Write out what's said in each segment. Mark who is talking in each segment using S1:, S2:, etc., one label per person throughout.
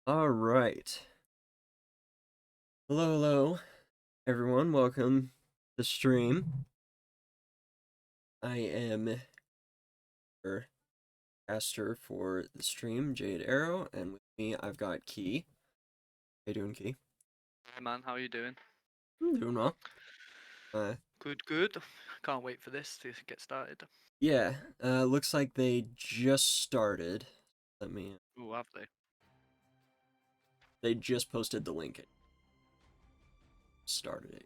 S1: All right. Hello, everyone. Welcome to the stream. I am your caster for the stream, Jade Arrow, and with me I've got Key. How you doing, Key?
S2: Hey man, how are you doing?
S1: I'm doing well.
S2: Good. Can't wait for this to get started.
S1: Yeah. Looks like they just started. Let me.
S2: Oh, have they?
S1: They just posted the link. Started it.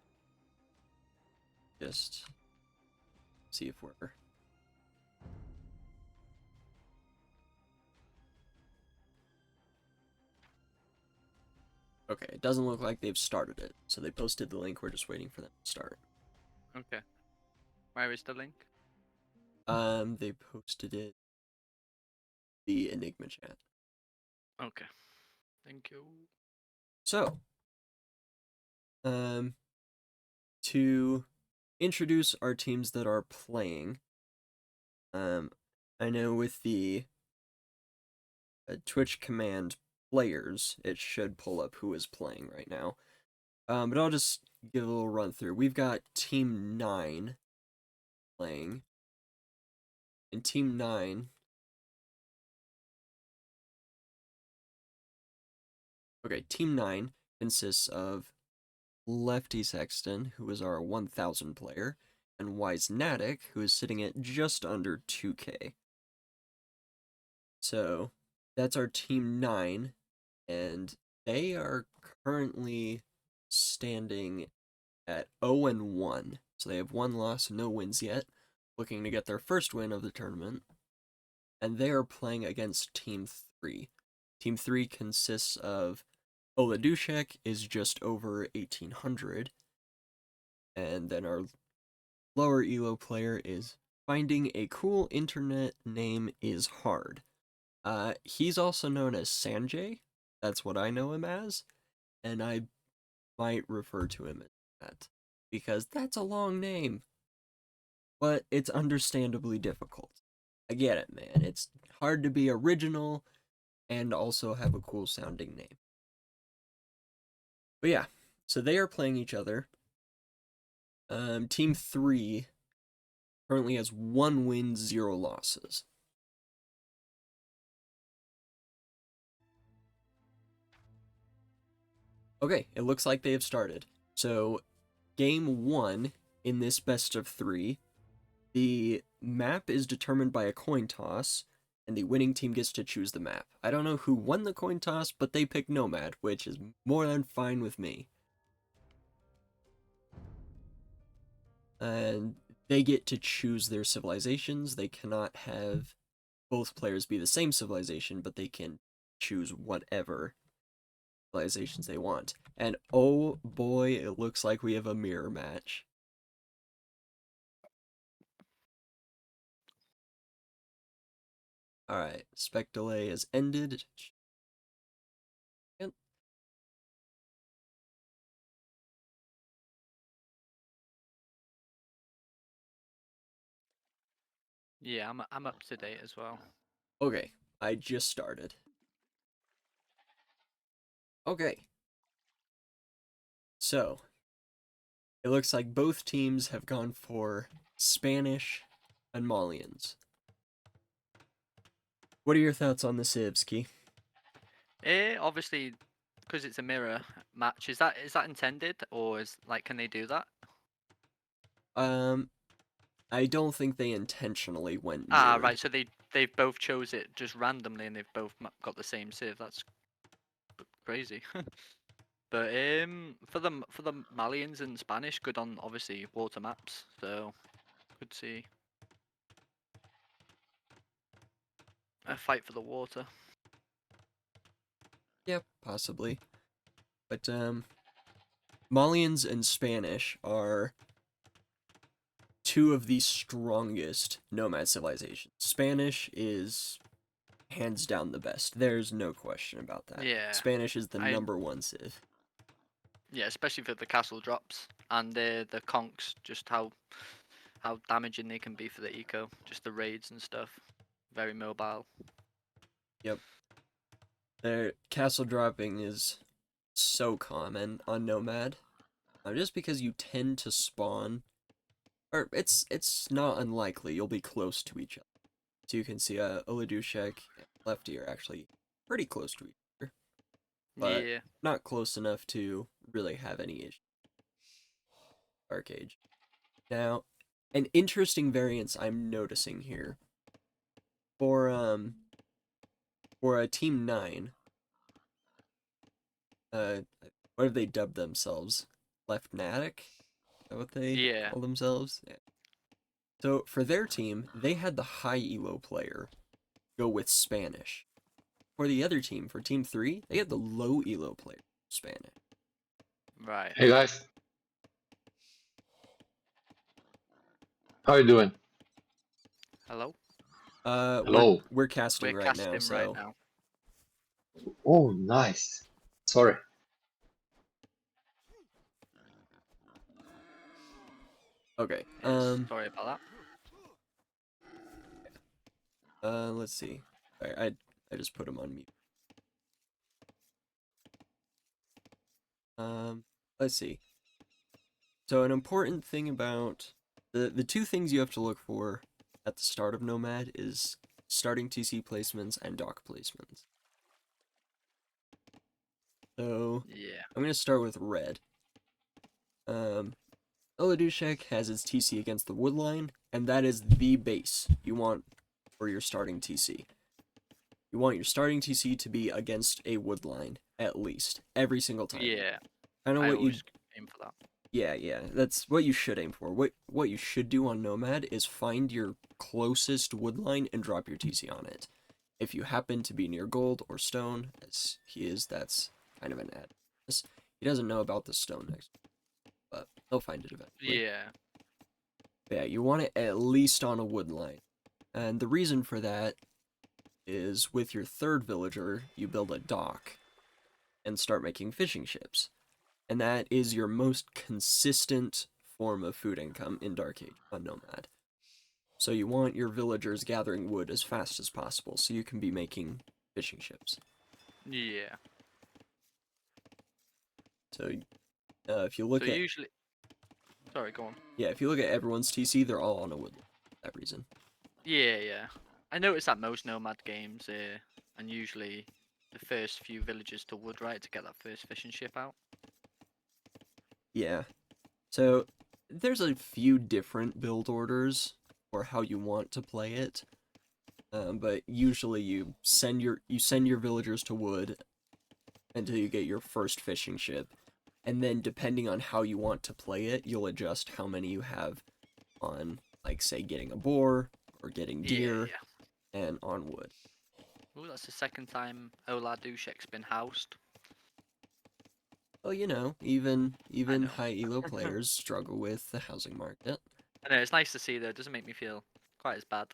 S1: Just see if we're. Okay, it doesn't look like they've started it. So they posted the link, we're just waiting for them to start.
S2: Okay. Where is the link?
S1: They posted it the Enigma chat.
S2: Okay. Thank you.
S1: So, to introduce our teams that are playing, I know with the Twitch command players, it should pull up who is playing right now. But I'll just give a little run through. We've got Team 9 playing. And Team 9... Okay, Team 9 consists of Lefty Sexton, who is our 1000 player, and Wisenatic, who is sitting at just under 2k. So, that's our Team 9, and they are currently standing at 0-1. So they have one loss, no wins yet, looking to get their first win of the tournament. And they are playing against Team 3. Team 3 consists of Oladushek is just over 1800, and then our lower elo player is Finding a Cool Internet Name is Hard. He's also known as Sanjay. That's what I know him as, and I might refer to him as that because that's a long name, but it's understandably difficult. I get it, man. It's hard to be original and also have a cool sounding name. But yeah, so they are playing each other. Team 3 currently has 1 win, 0 losses. Okay, it looks like they have started. So, game 1 in this best of 3, the map is determined by a coin toss, and the winning team gets to choose the map. I don't know who won the coin toss, but they picked Nomad, which is more than fine with me. and they get to choose their civilizations. They cannot have both players be the same civilization, but they can choose whatever civilizations they want. And oh boy, it looks like we have a mirror match. Alright, spec delay has ended. Yep.
S2: Yeah, I'm up to date as well.
S1: Okay, I just started. Okay. So, it looks like both teams have gone for Spanish and Malians. What are your thoughts on the Sibski?
S2: Obviously, because it's a mirror match, is that intended, or is like, can they do that?
S1: Um, I don't think they intentionally went
S2: Ah,
S1: mirrored.
S2: right. So they've both chose it just randomly, and they've both got the same civ. That's crazy. But for the Malians and Spanish, good on obviously water maps. So could see a fight for the water.
S1: Yeah, possibly. But, Malians and Spanish are two of the strongest nomad civilizations. Spanish is hands down the best. There's no question about that.
S2: Yeah,
S1: Spanish is the
S2: I
S1: #1 civ.
S2: yeah, especially for the castle drops and the conks, just how damaging they can be for the eco, just the raids and stuff. Very mobile.
S1: Yep. Their castle dropping is so common on Nomad. Just because you tend to spawn, or it's not unlikely you'll be close to each other. So you can see Oladushek and Lefty are actually pretty close to each other, but
S2: Yeah,
S1: not close enough to really have any issue. Dark Age. Now, an interesting variance I'm noticing here for a team 9, uh what have they dubbed themselves? LEFTNATIC? Is that what they
S2: yeah,
S1: call themselves? Yeah. So for their team, they had the high elo player go with Spanish. For the other team, for team 3, they had the low elo player Spanish.
S2: right.
S3: Hey guys, how you doing?
S2: Hello.
S1: We're
S3: Hello.
S1: we're casting
S2: We're
S1: right now,
S2: casting right
S1: so
S2: now.
S3: Oh, nice. Sorry.
S1: okay.
S2: Yes, sorry about that.
S1: Let's see. I just put him on mute. Let's see. So an important thing about the two things you have to look for at the start of Nomad is starting TC placements and dock placements. So
S2: Yeah.
S1: I'm gonna start with red. Oladushek has its TC against the wood line, and that is the base you want for your starting TC. You want your starting TC to be against a wood line, at least, every single time.
S2: Yeah.
S1: Kind of
S2: I
S1: what you
S2: always aim for that.
S1: Yeah, that's what you should aim for. What you should do on Nomad is find your closest wood line and drop your TC on it. If you happen to be near gold or stone, as he is, that's kind of an add. He doesn't know about the stone next, but he'll find it eventually.
S2: Yeah.
S1: But yeah, you want it at least on a wood line. And the reason for that is with your third villager, you build a dock and start making fishing ships. And that is your most consistent form of food income in Dark Age on Nomad. So you want your villagers gathering wood as fast as possible so you can be making fishing ships.
S2: Yeah.
S1: So if you look
S2: So
S1: at
S2: usually, sorry, go on.
S1: if you look at everyone's TC, they're all on a wood for that reason.
S2: Yeah, yeah. I noticed that most Nomad games, and usually the first few villages to wood, right, to get that first fishing ship out.
S1: Yeah. So there's a few different build orders for how you want to play it. But usually you send your villagers to wood until you get your first fishing ship. and then depending on how you want to play it, you'll adjust how many you have on, like, say, getting a boar, or getting deer,
S2: Yeah.
S1: and on wood.
S2: Ooh, that's the second time Oladushek's been housed.
S1: Well, you know, even
S2: know.
S1: high elo players struggle with the housing market.
S2: I know, it's nice to see though, it doesn't make me feel quite as bad.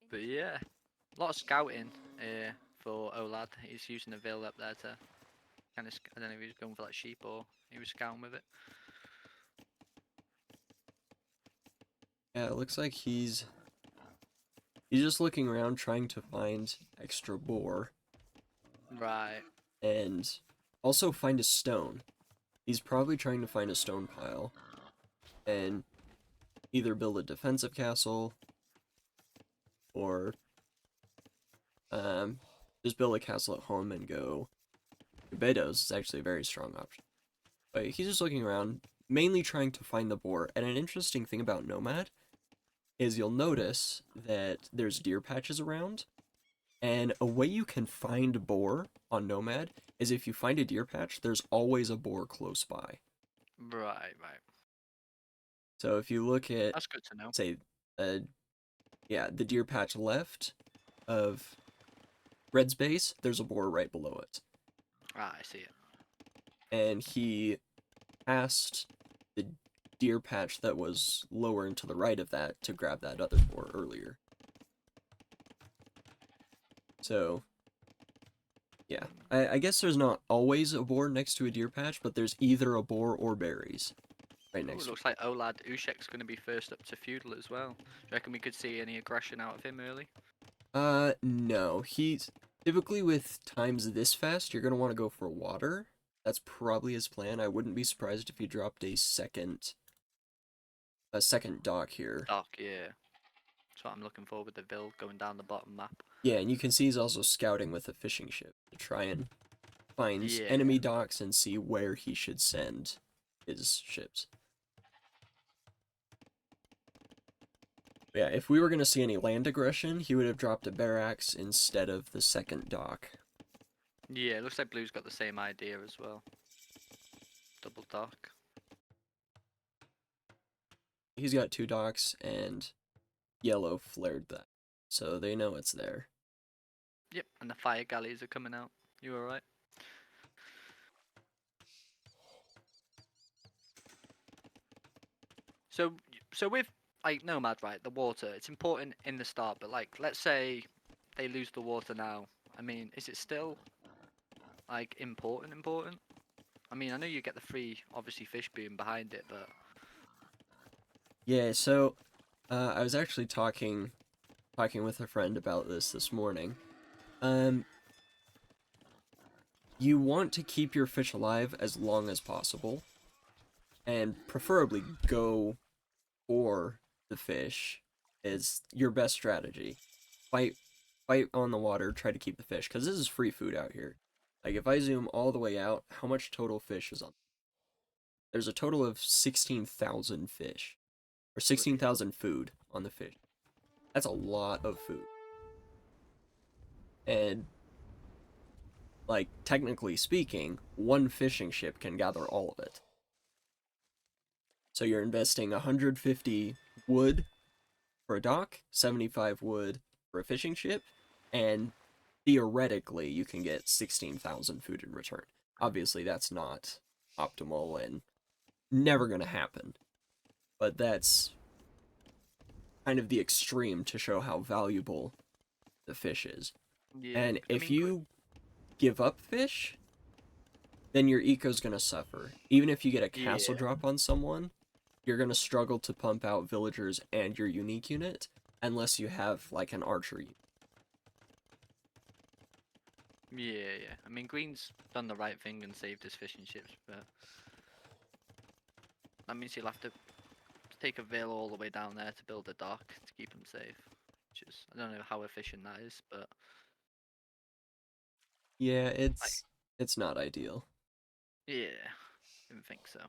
S2: But yeah, a lot of scouting for Olad. He's using the veil up there to kind of, I don't know if he was going for like sheep or he was scouting with it.
S1: Yeah, it looks like he's just looking around trying to find extra boar
S2: Right.
S1: and also find a stone. He's probably trying to find a stone pile and either build a defensive castle or just build a castle at home and go. Betos is actually a very strong option. But he's just looking around, mainly trying to find the boar. And an interesting thing about Nomad is you'll notice that there's deer patches around, and a way you can find boar on Nomad is if you find a deer patch, there's always a boar close by.
S2: Right.
S1: So if you look at,
S2: That's good to know.
S1: say, the deer patch left of Red's base, there's a boar right below it.
S2: Ah, I see it.
S1: And he asked the deer patch that was lower and to the right of that to grab that other boar earlier. So, yeah. I guess there's not always a boar next to a deer patch, but there's either a boar or berries right
S2: Ooh,
S1: next to it.
S2: looks like Oladushek's going to be first up to feudal as well. Do you reckon we could see any aggression out of him early?
S1: No. He's typically with times this fast, you're gonna want to go for water. That's probably his plan. I wouldn't be surprised if he dropped a second dock here.
S2: Dark, yeah. That's what I'm looking for with the Vil going down the bottom map.
S1: Yeah, and you can see he's also scouting with a fishing ship to try and find
S2: Yeah.
S1: enemy docks and see where he should send his ships. Yeah, if we were going to see any land aggression, he would have dropped a barracks instead of the second dock.
S2: Yeah, it looks like Blue's got the same idea as well. Double dock.
S1: He's got 2 docks, and yellow flared that, so they know it's there.
S2: Yep, and the fire galleys are coming out. You alright? So with like Nomad, right, the water, it's important in the start, but like let's say they lose the water now. I mean, is it still like important? I mean, I know you get the free, obviously, fish boom behind it, but
S1: Yeah, so I was actually talking with a friend about this morning. You want to keep your fish alive as long as possible, and preferably go for the fish is your best strategy. Fight on the water, try to keep the fish, because this is free food out here. Like, if I zoom all the way out, how much total fish is on? There's a total of 16,000 fish. Or 16,000 food on the fish. That's a lot of food. And, like, technically speaking, one fishing ship can gather all of it. So you're investing 150 wood for a dock, 75 wood for a fishing ship, and theoretically you can get 16,000 food in return. Obviously that's not optimal and never gonna happen, but that's kind of the extreme to show how valuable the fish is.
S2: yeah.
S1: And
S2: I
S1: if
S2: mean,
S1: you give up fish, then your eco's gonna suffer. Even if you get a castle
S2: Yeah.
S1: drop on someone, you're gonna struggle to pump out villagers and your unique unit unless you have like an archery.
S2: Yeah. I mean, Green's done the right thing and saved his fishing ships, but that means he'll have to take a veil all the way down there to build a dock to keep him safe. Which is, I don't know how efficient that is, but
S1: Yeah,
S2: like,
S1: it's not ideal.
S2: yeah, didn't think so.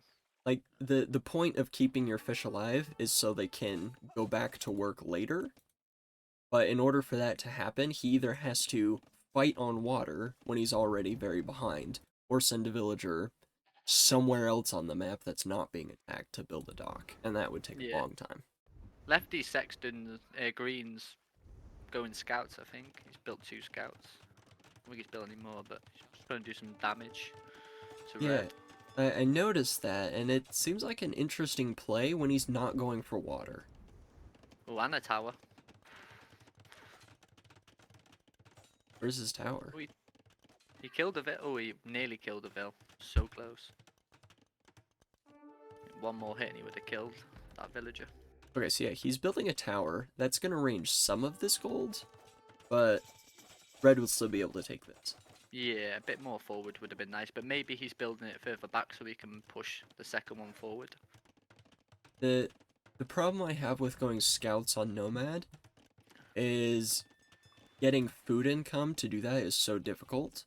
S1: Like the point of keeping your fish alive is so they can go back to work later. But in order for that to happen, he either has to fight on water when he's already very behind, or send a villager somewhere else on the map that's not being attacked to build a dock, and that would take a
S2: Yeah.
S1: long time.
S2: Lefty Sexton Greens going scouts, I think. He's built 2 scouts. I think he's building more, but he's going to do some damage to
S1: Yeah,
S2: red.
S1: I noticed that, and it seems like an interesting play when he's not going for water.
S2: Oh, and a tower.
S1: Where's his tower?
S2: Oh, he killed a Vil. Oh, he nearly killed a Vil. So close. One more hit and he would have killed that villager.
S1: Okay, so yeah, he's building a tower. That's gonna range some of this gold, but red will still be able to take this.
S2: Yeah, a bit more forward would have been nice, but maybe he's building it further back so he can push the second one forward.
S1: The problem I have with going scouts on Nomad is getting food income to do that is so difficult.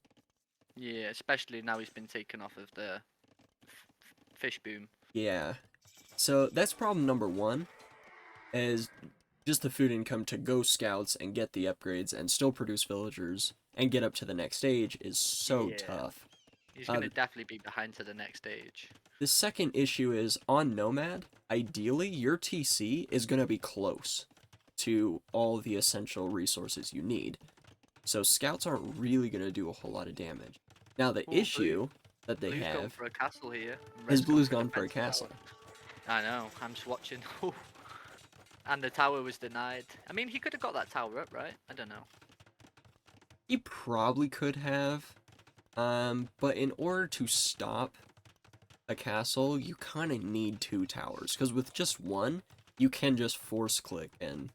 S2: Yeah, especially now he's been taken off of the fish boom.
S1: Yeah. So that's problem number one, is just the food income to go scouts and get the upgrades and still produce villagers and get up to the next stage is so
S2: Yeah.
S1: tough.
S2: He's going to definitely be behind to the next stage.
S1: The second issue is on Nomad, ideally your TC is going to be close to all the essential resources you need. So scouts aren't really going to do a whole lot of damage. Now the
S2: Ooh,
S1: issue that they
S2: Blue's going
S1: have,
S2: for a castle here. and
S1: his
S2: red's
S1: blue's gone for a
S2: defensive
S1: castle.
S2: tower. I know, I'm just watching. And the tower was denied. I mean, he could have got that tower up, right? I don't know.
S1: He probably could have, but in order to stop a castle, you kind of need 2 towers, because with just one, you can just force click and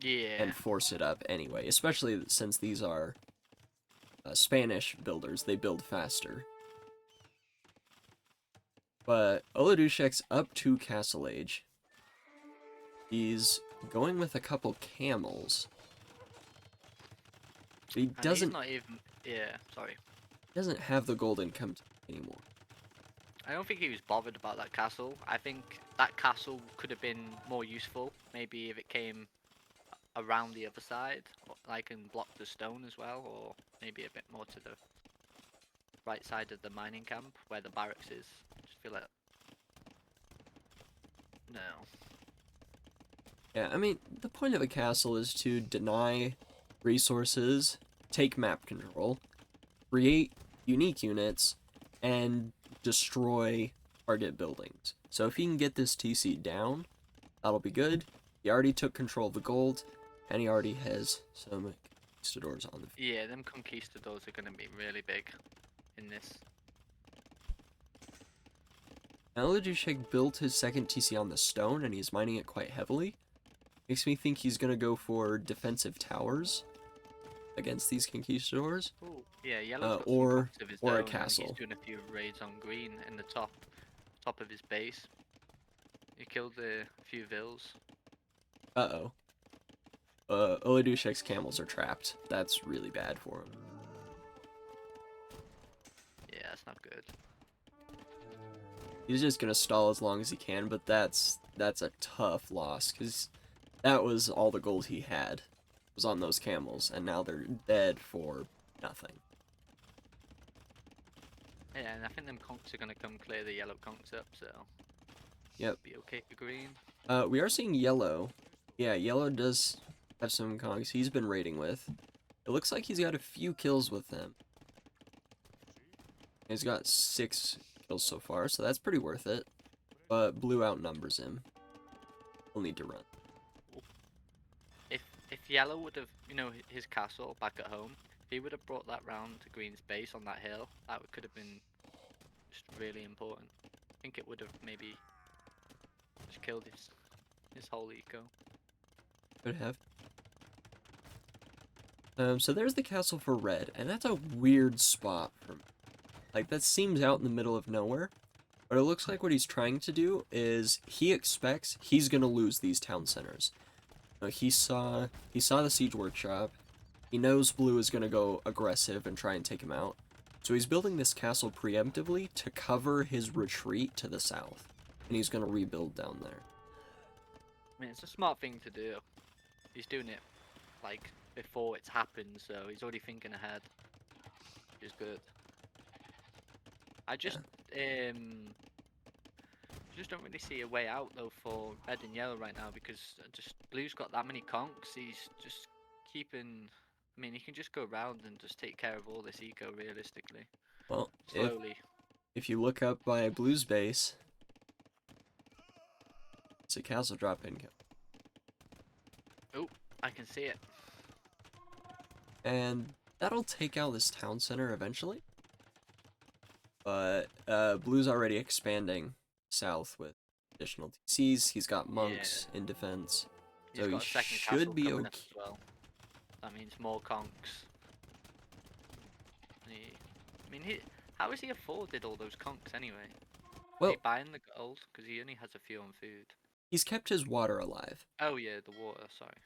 S2: Yeah.
S1: force it up anyway, especially since these are Spanish builders, they build faster. But Oladushek's up to Castle Age. He's going with a couple camels. He
S2: And
S1: doesn't
S2: He's not even. Yeah, sorry.
S1: have the gold income anymore.
S2: I don't think he was bothered about that castle. I think that castle could have been more useful. Maybe if it came around the other side, like and blocked the stone as well, or maybe a bit more to the right side of the mining camp where the barracks is. I just feel like no.
S1: Yeah, I mean, the point of a castle is to deny resources, take map control, create unique units, and destroy target buildings. So if he can get this TC down, that'll be good. He already took control of the gold, and he already has some conquistadors on the field.
S2: Yeah, them conquistadors are going to be really big in this.
S1: Now Oladushek built his second TC on the stone, and he's mining it quite heavily. Makes me think he's gonna go for defensive towers against these conquistadors.
S2: Ooh, yeah, yellow's got
S1: or-
S2: some pockets of his
S1: or a
S2: own. I think
S1: castle.
S2: He's doing a few raids on green in the top of his base. He killed a few vills.
S1: Uh-oh. Oladushek's camels are trapped. That's really bad for him.
S2: Yeah, that's not good.
S1: He's just gonna stall as long as he can, but that's a tough loss, because that was all the gold he had, was on those camels, and now they're dead for nothing.
S2: Yeah, and I think them conks are gonna come clear the yellow conks up, so
S1: Yep.
S2: be okay for green.
S1: We are seeing yellow. Yeah, yellow does have some conks he's been raiding with. It looks like he's got a few kills with them. He's got 6 kills so far, so that's pretty worth it. But blue outnumbers him. He'll need to run.
S2: If yellow would have, his castle back at home, if he would have brought that round to green's base on that hill, that could have been just really important. I think it would have maybe just killed his whole eco.
S1: Could have. So there's the castle for red, and that's a weird spot for me. Like, that seems out in the middle of nowhere, but it looks like what he's trying to do is he expects he's gonna lose these town centers. He saw the siege workshop. He knows blue is gonna go aggressive and try and take him out. So he's building this castle preemptively to cover his retreat to the south, and he's gonna rebuild down there.
S2: I mean, it's a smart thing to do. He's doing it, like, before it's happened, so he's already thinking ahead, which is good. I just don't really see a way out though for red and yellow right now, because just blue's got that many conks. He's just keeping. I mean, he can just go around and just take care of all this eco realistically,
S1: Well,
S2: slowly.
S1: if you look up by blue's base, it's a castle drop in.
S2: Oh, I can see it.
S1: And that'll take out this town center eventually. But blue's already expanding south with additional TCs. He's got monks in defense.
S2: He's
S1: So
S2: got
S1: he
S2: a second
S1: should
S2: castle
S1: be
S2: coming up
S1: okay.
S2: as well. That means more conks. I mean, how has he afforded all those conks anyway?
S1: Well,
S2: Is he buying the gold? Because he only has a few on food.
S1: he's kept his water alive.
S2: Oh yeah, the water, sorry.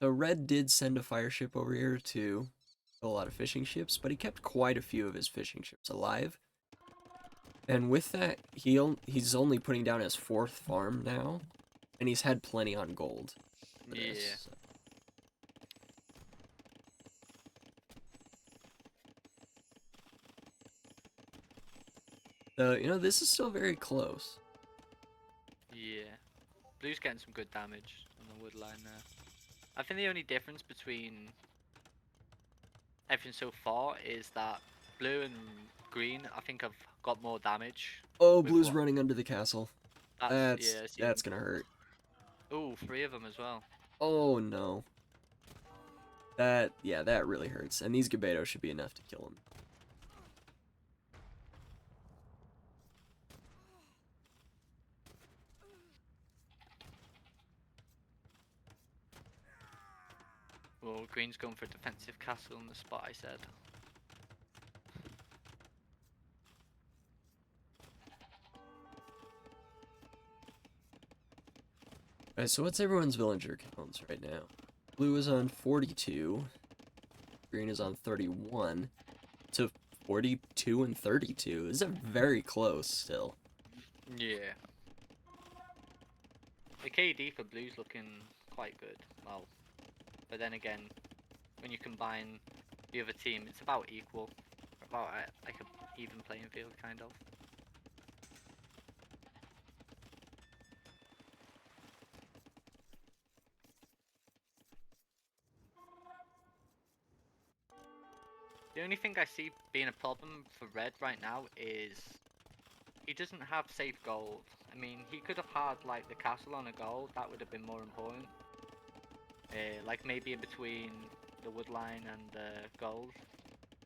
S1: So red did send a fire ship over here to a lot of fishing ships, but he kept quite a few of his fishing ships alive. And with that, he's only putting down his 4th farm now, and he's had plenty on gold. For
S2: Yeah.
S1: this, so. So, you know, this is still very close.
S2: Yeah. Blue's getting some good damage on the wood line there. I think the only difference between everything so far is that blue and green, I think, have got more damage.
S1: Oh,
S2: with
S1: blue's
S2: what-
S1: running under the castle.
S2: Yeah,
S1: That's gonna hurt.
S2: Oh, 3 of them as well.
S1: Oh no. That really hurts. And these Gebeto should be enough to kill him.
S2: Well, green's going for a defensive castle in the spot I said.
S1: Alright, so what's everyone's villager counts right now? Blue is on 42. Green is on 31. To 42 and 32. This is very close still.
S2: Yeah. The KD for blue's looking quite good. Well, but then again, when you combine the other team, it's about equal. About like an even playing field, kind of. The only thing I see being a problem for red right now is he doesn't have safe gold. I mean, he could have had like the castle on a gold. That would have been more important. Like maybe in between the wood line and the gold,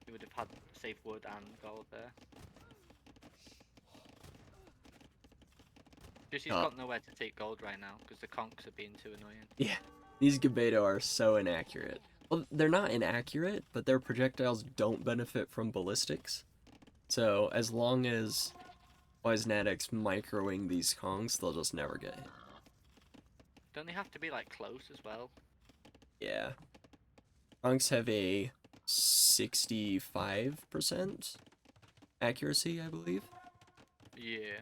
S2: he would have had safe wood and gold there. Just he's got nowhere to take gold right now because the conks are being too annoying.
S1: Yeah, these Gebeto are so inaccurate. Well, they're not inaccurate, but their projectiles don't benefit from ballistics. So as long as Wisenatic's microing these conks, they'll just never get hit.
S2: Don't they have to be like close as well?
S1: Yeah. Conks have a 65% accuracy, I believe.
S2: Yeah.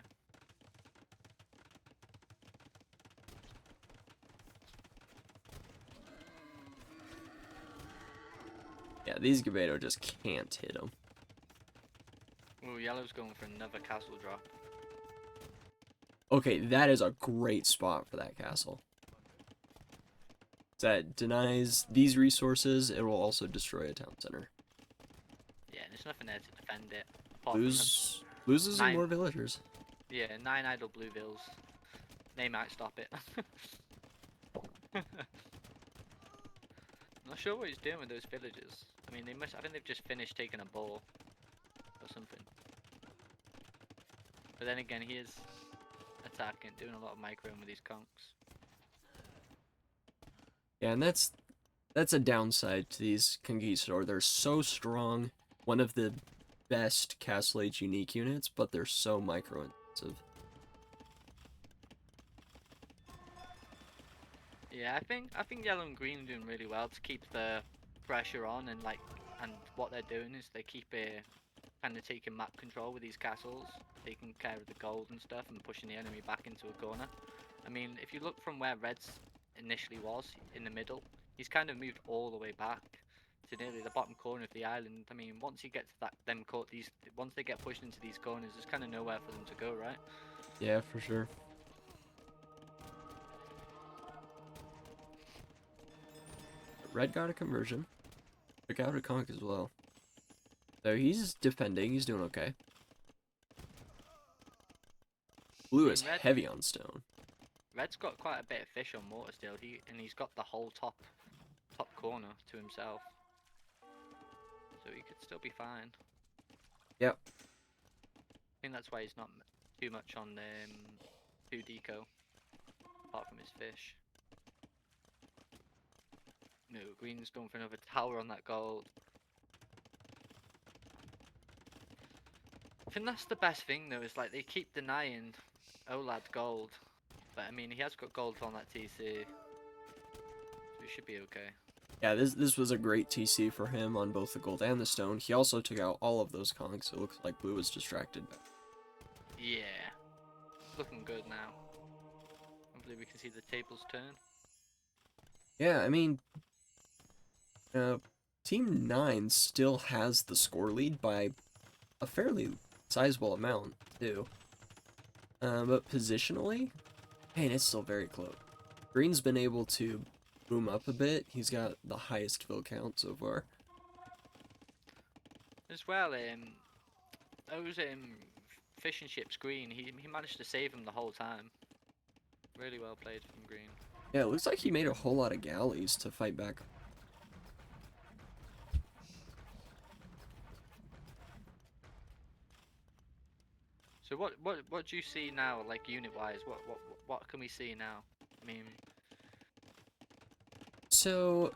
S1: Yeah, these Gebeto just can't hit them.
S2: Oh, yellow's going for another castle drop.
S1: Okay, that is a great spot for that castle. That denies these resources, it will also destroy a town center.
S2: Yeah, there's nothing there to defend it. Apart from
S1: Loses
S2: nine-
S1: more villagers.
S2: yeah, 9 idle blue vills. They might stop it. Not sure what he's doing with those villagers. I mean, I think they've just finished taking a ball or something. But then again, he is attacking, doing a lot of microing with these conks.
S1: Yeah, and that's a downside to these Conquistador. They're so strong, one of the best Castle Age unique units, but they're so micro-intensive.
S2: Yeah, I think yellow and green are doing really well to keep the pressure on, and what they're doing is they keep kind of taking map control with these castles, taking care of the gold and stuff, and pushing the enemy back into a corner. I mean, if you look from where red's initially was in the middle, He's kind of moved all the way back to nearly the bottom corner of the island. I mean, once you get to once they get pushed into these corners, there's kind of nowhere for them to go, right?
S1: Yeah, for sure. Red got a conversion. Took out a conch as well. So he's defending. He's doing okay. Blue is
S2: Red,
S1: heavy on stone.
S2: Red's got quite a bit of fish on water still. He's got the whole top corner to himself, so he could still be fine.
S1: Yep.
S2: I think that's why he's not too much on 2 deco, apart from his fish. No, green's going for another tower on that gold. I think that's the best thing though, is like they keep denying Olad gold. But I mean, he has got gold on that TC, so he should be okay.
S1: Yeah, this was a great TC for him on both the gold and the stone. He also took out all of those conchs, so it looks like blue was distracted.
S2: Yeah, looking good now. Hopefully we can see the tables turn.
S1: Yeah, I mean, Team 9 still has the score lead by a fairly sizable amount, too. But positionally, man, it's still very close. Green's been able to boom up a bit. He's got the highest fill count so far.
S2: As well, those fishing ships green, he managed to save them the whole time. Really well played from green.
S1: Yeah, it looks like he made a whole lot of galleys to fight back.
S2: So what do you see now, like unit wise? What can we see now? I mean,
S1: So,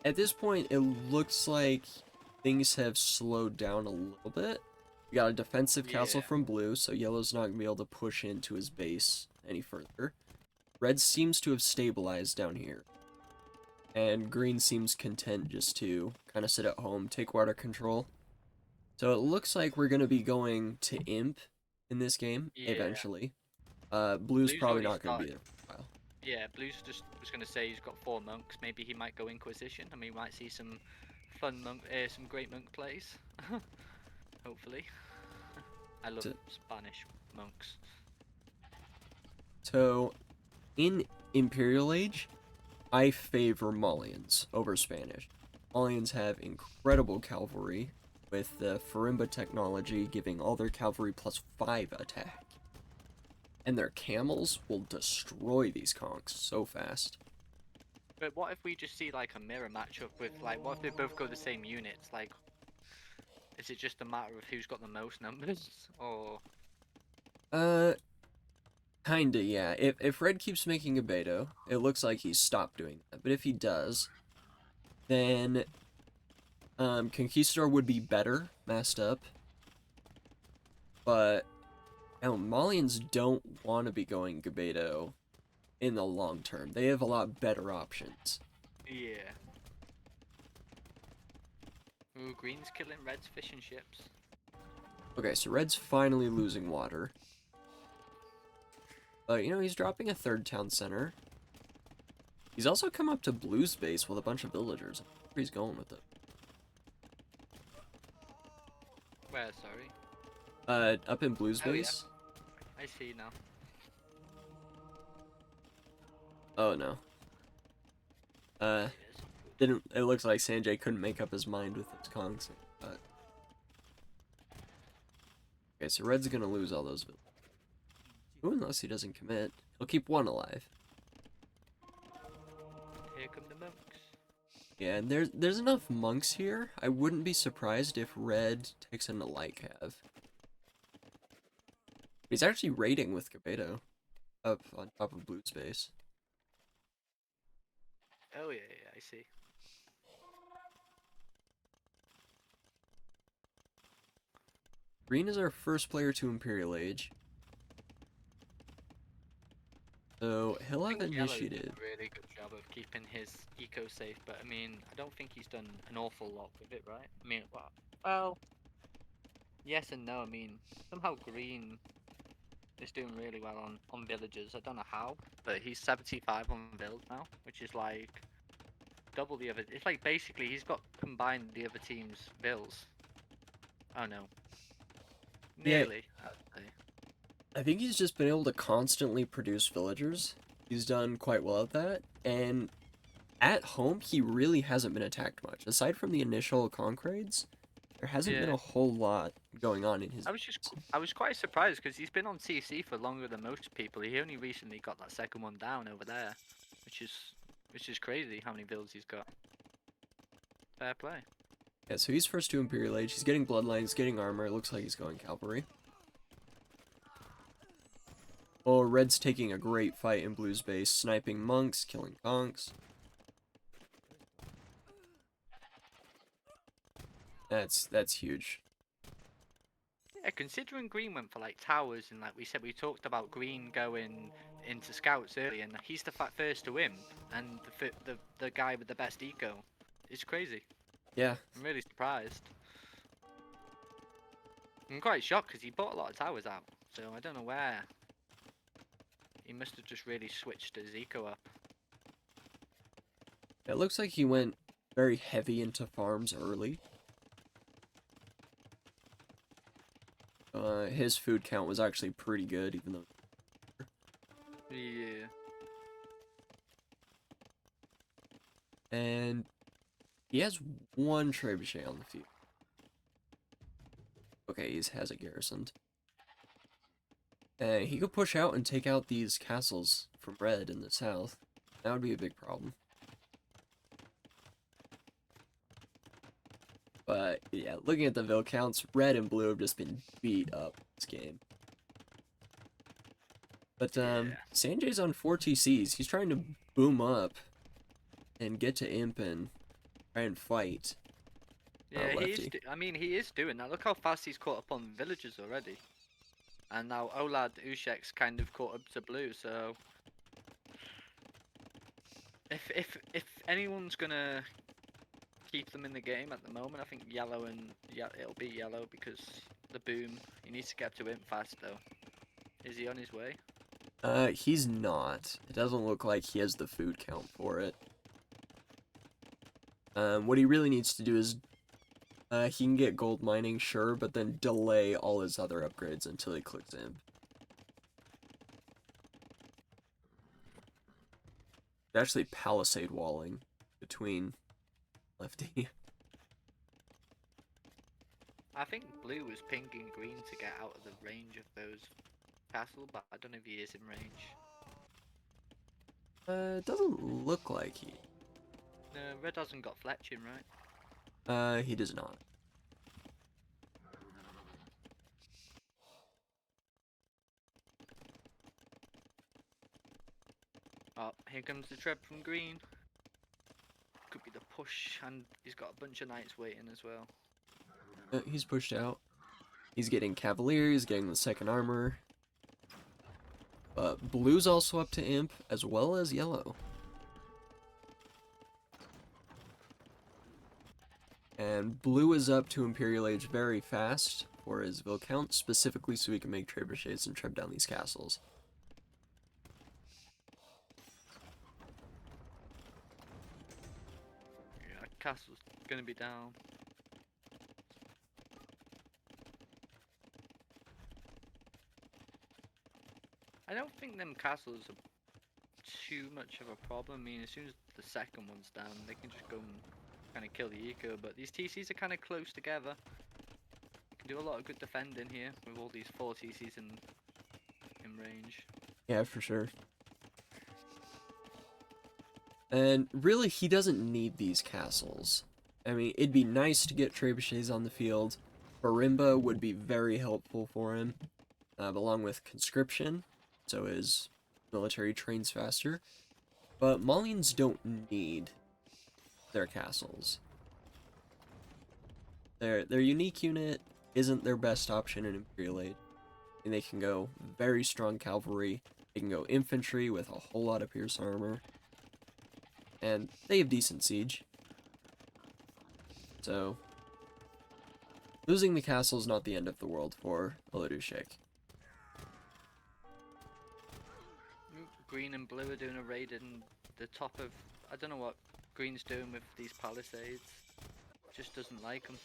S1: at this point, it looks like things have slowed down a little bit. We got a defensive castle
S2: Yeah.
S1: from blue, so yellow's not going to be able to push into his base any further. Red seems to have stabilized down here. And green seems content just to kind of sit at home, take water control. So it looks like we're going to be going to Imp in this game,
S2: Yeah.
S1: eventually. Blue's probably
S2: already
S1: not going to be
S2: started.
S1: there for a while.
S2: Yeah, blue's just was gonna say he's got 4 monks. Maybe he might go Inquisition, and we might see some fun some great monk plays. Hopefully. I love
S1: So-
S2: Spanish monks.
S1: So, in Imperial Age, I favor Malians over Spanish. Malians have incredible cavalry, with the Farimba technology giving all their cavalry +5 attack. And their camels will destroy these conchs so fast.
S2: But what if we just see like a mirror matchup with like, what if they both go the same units? Like, is it just a matter of who's got the most numbers, or?
S1: Kinda, yeah. If Red keeps making a Beto, it looks like he's stopped doing that. But if he does, then Conquistador would be better massed up. But Malians don't want to be going Gabeto in the long term. They have a lot better options.
S2: Yeah. Ooh, green's killing red's fishing ships.
S1: Okay, so Red's finally losing water. But, you know, he's dropping a 3rd town center. He's also come up to Blue's base with a bunch of villagers. Where he's going with it.
S2: Where, sorry?
S1: Up in Blue's
S2: Oh, yeah.
S1: base?
S2: I see now.
S1: Oh, no.
S2: It is.
S1: It looks like Sanjay couldn't make up his mind with his conks. But... Okay, so Red's gonna lose all those villagers. Ooh, unless he doesn't commit. He'll keep 1 alive.
S2: Here come the monks.
S1: Yeah, and there's enough monks here. I wouldn't be surprised if Red takes in a light cav. He's actually raiding with Gabeto up on top of Blue's base.
S2: Oh yeah, yeah, I see.
S1: Green is our first player to Imperial Age. So he'll
S2: I
S1: have
S2: think Yellow's done
S1: initiated.
S2: a really good job of keeping his eco safe, but I mean, I don't think he's done an awful lot with it, right? I mean, well, yes and no. I mean, somehow green is doing really well on villagers. I don't know how, but he's 75 on build now, which is like double the other. It's like basically he's got combined the other team's bills. Oh no.
S1: Yeah.
S2: Nearly. I'd say.
S1: I think he's just been able to constantly produce villagers. He's done quite well at that, and at home he really hasn't been attacked much. Aside from the initial conch raids, there hasn't been
S2: Yeah.
S1: a whole lot going on in his.
S2: I was quite surprised because he's been on TC for longer than most people. He only recently got that second one down over there, which is crazy how many builds he's got. Fair play.
S1: Yeah, so he's first to Imperial Age. He's getting bloodlines, getting armor. It looks like he's going cavalry. Oh, Red's taking a great fight in Blue's base, sniping monks, killing conchs. That's huge.
S2: Yeah, considering Green went for like towers and like we said, we talked about Green going into scouts earlier, and he's the first to win, and the guy with the best eco. It's crazy.
S1: Yeah,
S2: I'm really surprised. I'm quite shocked because he bought a lot of towers out, so I don't know where. He must have just really switched his eco up.
S1: it looks like he went very heavy into farms early. His food count was actually pretty good, even though.
S2: Yeah.
S1: And he has one trebuchet on the field. Okay, he has it garrisoned. He could push out and take out these castles from Red in the south. That would be a big problem. But yeah, looking at the Vil counts, Red and Blue have just been beat up this game. But Sanjay's on 4 TCs. He's trying to boom up and get to Imp and try and fight.
S2: Yeah,
S1: Lefty.
S2: I mean, he is doing that. Look how fast he's caught up on villagers already. And now Oladushek's kind of caught up to Blue, so if anyone's gonna keep them in the game at the moment, I think Yellow and it'll be Yellow because the boom. He needs to get to Imp fast though. Is he on his way?
S1: He's not. It doesn't look like he has the food count for it. What he really needs to do is he can get gold mining, sure, but then delay all his other upgrades until he clicks in. Actually, palisade walling between Lefty.
S2: I think Blue was pinging Green to get out of the range of those castles, but I don't know if he is in range.
S1: It doesn't look like he.
S2: No, Red hasn't got fletching, right?
S1: He does not.
S2: Oh, here comes the treb from Green. Could be the push, and he's got a bunch of knights waiting as well.
S1: He's pushed out. He's getting Cavalier, he's getting the second armor. But Blue's also up to Imp, as well as Yellow. And Blue is up to Imperial Age very fast for his Vil count, specifically so he can make trebuchets and treb down these castles.
S2: Yeah, castle's gonna be down. I don't think them castles are too much of a problem. I mean, as soon as the second one's down, they can just go and kind of kill the eco. But these TCs are kind of close together. You can do a lot of good defending here with all these 4 TCs in range.
S1: Yeah, for sure. And really, he doesn't need these castles. I mean, it'd be nice to get trebuchets on the field. Barimba would be very helpful for him, along with conscription, so his military trains faster. But Malians don't need their castles. Their unique unit isn't their best option in Imperial Age. And they can go very strong cavalry, they can go infantry with a whole lot of pierce armor, and they have decent siege. So, losing the castle is not the end of the world for Oladushek.
S2: Green and Blue are doing a raid in the top of, I don't know what Green's doing with these palisades. Just doesn't like them.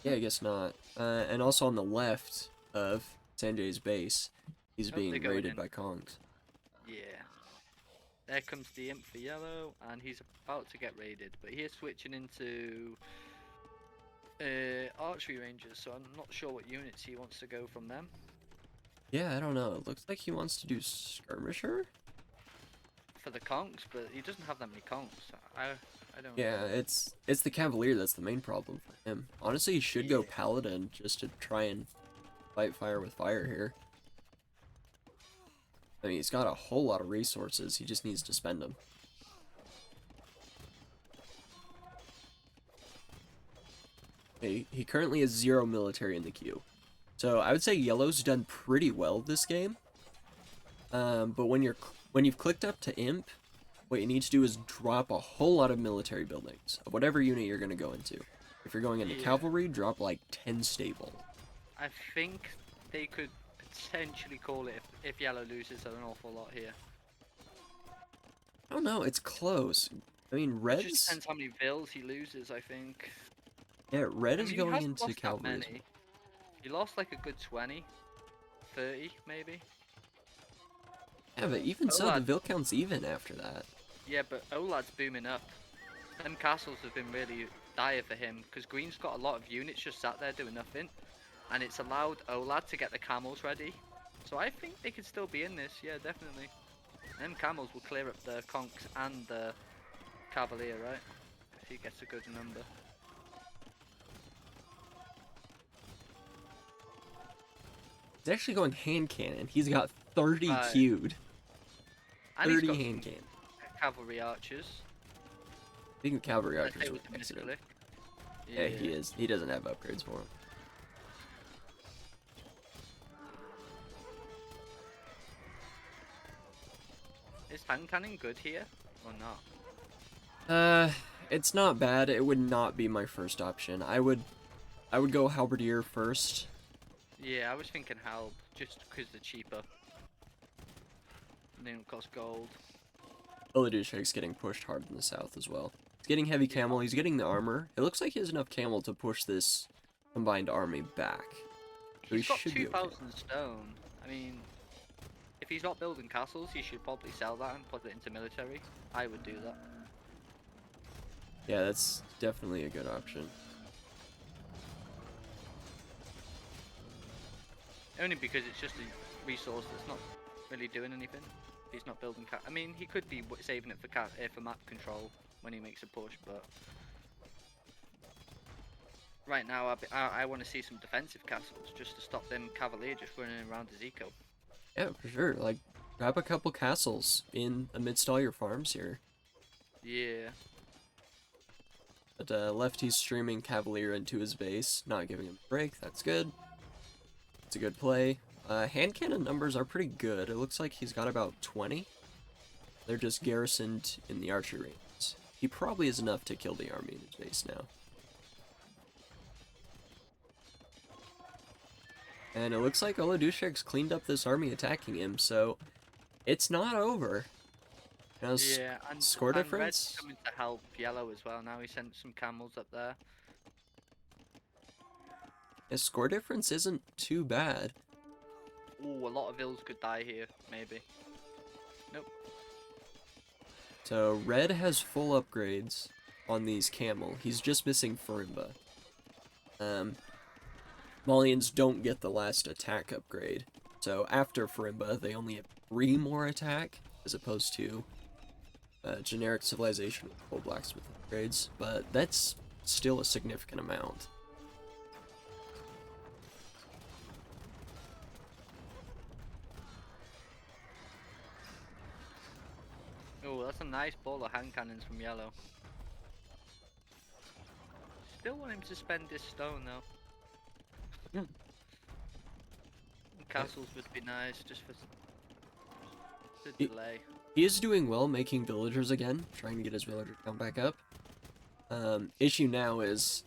S1: Yeah, I guess not. And also on the left of Sanjay's base, he's
S2: Oh, they're
S1: being
S2: going
S1: raided
S2: in.
S1: by Kongs.
S2: Yeah. There comes the imp for yellow, and he's about to get raided. But he's switching into archery rangers, so I'm not sure what units he wants to go from them.
S1: Yeah, I don't know. It looks like he wants to do skirmisher.
S2: For the conks, but he doesn't have that many conks. I don't
S1: Yeah,
S2: know.
S1: it's the Cavalier that's the main problem for him. Honestly, he should go
S2: Yeah.
S1: Paladin just to try and fight fire with fire here. I mean, he's got a whole lot of resources. He just needs to spend them. He currently has 0 military in the queue. So I would say yellow's done pretty well this game. But when you've clicked up to imp, what you need to do is drop a whole lot of military buildings of whatever unit you're going to go into. If you're going into
S2: Yeah.
S1: cavalry, drop like 10 stable.
S2: I think they could potentially call it if yellow loses an awful lot here.
S1: I don't know, it's close. I mean,
S2: It just
S1: red's
S2: depends how many vills he loses, I think.
S1: yeah, red
S2: I
S1: is
S2: mean, he
S1: going
S2: hasn't
S1: into
S2: lost that
S1: cavalry. as
S2: many. He lost like a good 20, 30 maybe.
S1: Yeah, but even so, the
S2: Olad.
S1: Vil count's even after that.
S2: Yeah, but Olad's booming up. Them castles have been really dire for him because Green's got a lot of units just sat there doing nothing, and it's allowed Olad to get the camels ready. So I think they could still be in this. Yeah, definitely. Them camels will clear up the conks and the cavalier, right? If he gets a good number.
S1: He's actually going hand cannon. He's got 30
S2: Right.
S1: queued.
S2: And he's
S1: 30
S2: got
S1: hand
S2: some
S1: cannon.
S2: cavalry archers.
S1: I think the cavalry
S2: Let's
S1: archers
S2: say
S1: are
S2: with the
S1: excellent.
S2: misclick.
S1: Yeah, he is. He doesn't have upgrades for him.
S2: Is hand cannon good here or not?
S1: It's not bad. It would not be my first option. I would go halberdier first.
S2: Yeah, I was thinking halb just because they're cheaper. And they don't cost gold.
S1: Oladushek's getting pushed hard in the south as well. He's getting heavy camel. He's getting the armor. It looks like he has enough camel to push this combined army back. So
S2: He's got
S1: should be okay.
S2: 2,000 stone. I mean, if he's not building castles, he should probably sell that and put it into military. I would do that.
S1: Yeah, that's definitely a good option.
S2: Only because it's just a resource that's not really doing anything. He's not building I mean, he could be saving it for map control when he makes a push, but right now I want to see some defensive castles just to stop them cavalier just running around his eco.
S1: Yeah, for sure. Like, grab a couple castles in amidst all your farms here.
S2: Yeah.
S1: But Lefty's streaming Cavalier into his base, not giving him a break. That's good. It's a good play. Hand cannon numbers are pretty good. It looks like he's got about 20. They're just garrisoned in the archery ranges. He probably is enough to kill the army in his base now. And it looks like Oladushek's cleaned up this army attacking him, so it's not over. Now,
S2: Yeah, and
S1: score
S2: and
S1: difference?
S2: Red's coming to help yellow as well. Now he sent some camels up there.
S1: His score difference isn't too bad.
S2: Ooh, a lot of ills could die here, maybe. Nope.
S1: So red has full upgrades on these camel. He's just missing Farimba. Malians don't get the last attack upgrade. So after Farimba, they only have 3 more attack, as opposed to generic civilization with full blacksmith upgrades. But that's still a significant amount.
S2: Oh, that's a nice ball of hand cannons from yellow. Still want him to spend this stone though. Castles would be nice just for the delay.
S1: He is doing well making villagers again, trying to get his villager count back up. Issue now is,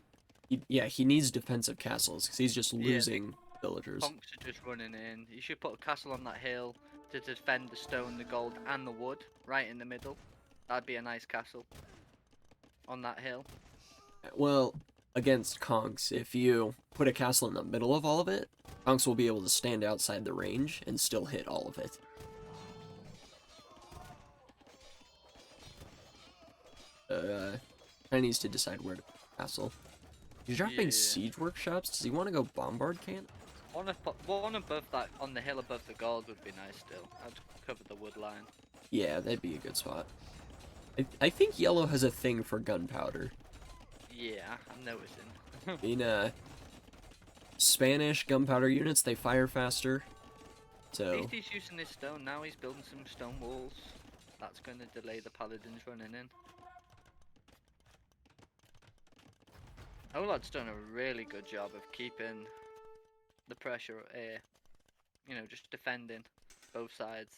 S1: he needs defensive castles, because he's just losing villagers.
S2: Conks are just running in. You should put a castle on that hill to defend the stone, the gold, and the wood right in the middle. That'd be a nice castle. on that hill.
S1: Well, against conks, if you put a castle in the middle of all of it, conks will be able to stand outside the range and still hit all of it. Kind of needs to decide where to put the castle. He's dropping
S2: Yeah.
S1: siege workshops. Does he want to go bombard camp?
S2: One above that, on the hill above the gold would be nice still. I'd cover the wood line.
S1: Yeah, that'd be a good spot. I think yellow has a thing for gunpowder.
S2: Yeah, I'm noticing.
S1: In Spanish gunpowder units, they fire faster.
S2: At
S1: So
S2: least he's using this stone now, he's building some stone walls. That's going to delay the paladins running in. Olad's done a really good job of keeping the pressure here. You know, just defending both sides.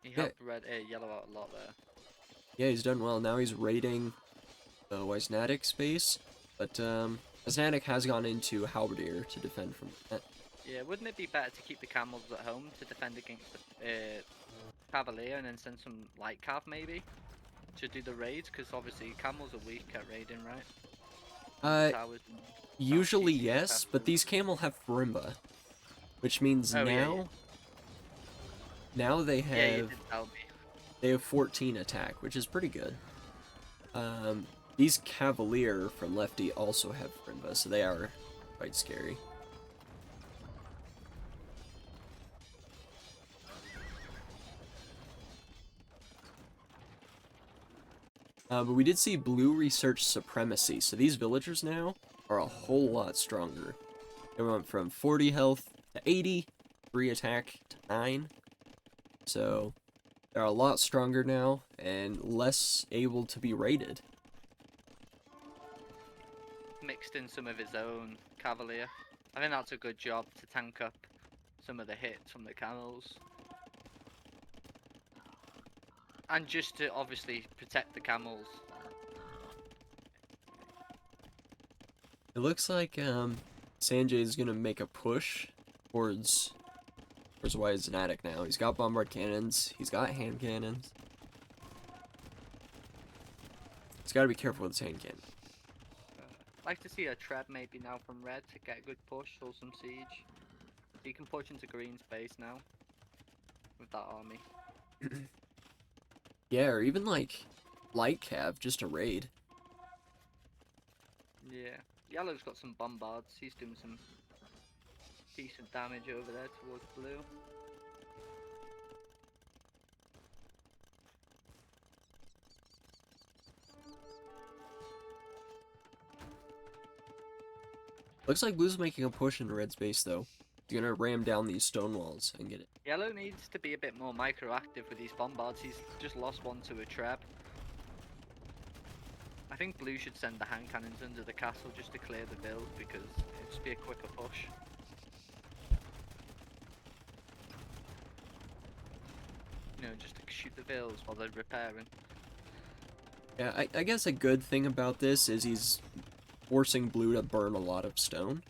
S2: He helped yellow out a lot there.
S1: yeah, he's done well. Now he's raiding the Wisenatic space, but Wisenatic has gone into Halberdier to defend from that.
S2: Yeah, wouldn't it be better to keep the camels at home to defend against the Cavalier and then send some light cav maybe to do the raids? Because obviously camels are weak at raiding, right? Towers.
S1: Usually
S2: TC
S1: yes,
S2: castles.
S1: but these camel have Farimba, which means
S2: Oh, yeah,
S1: now now they
S2: Yeah, you
S1: have
S2: did tell me.
S1: they have 14 attack, which is pretty good. These Cavalier from Lefty also have Farimba, so they are quite scary. But we did see blue research supremacy, so these villagers now are a whole lot stronger. They went from 40 health to 80, 3 attack to 9. So they're a lot stronger now and less able to be raided.
S2: Mixed in some of his own Cavalier. I think that's a good job to tank up some of the hits from the camels. And just to obviously protect the camels.
S1: It looks like Sanjay is gonna make a push towards Wisenatic now. He's got bombard cannons, he's got hand cannons. He's gotta be careful with his hand cannon.
S2: I'd like to see a trap maybe now from red to get a good push or some siege. He can push into green space now with that army.
S1: Yeah, or even like light cav, just a raid.
S2: Yeah. Yellow's got some bombards. He's doing some decent damage over there towards blue.
S1: Looks like blue's making a push in red space though. He's gonna ram down these stone walls and get it.
S2: Yellow needs to be a bit more micro-active with these bombards. He's just lost one to a trap. I think blue should send the hand cannons under the castle just to clear the build because it'd just be a quicker push. You know, just to shoot the vills while they're repairing.
S1: Yeah, I guess a good thing about this is he's forcing blue to burn a lot of stone.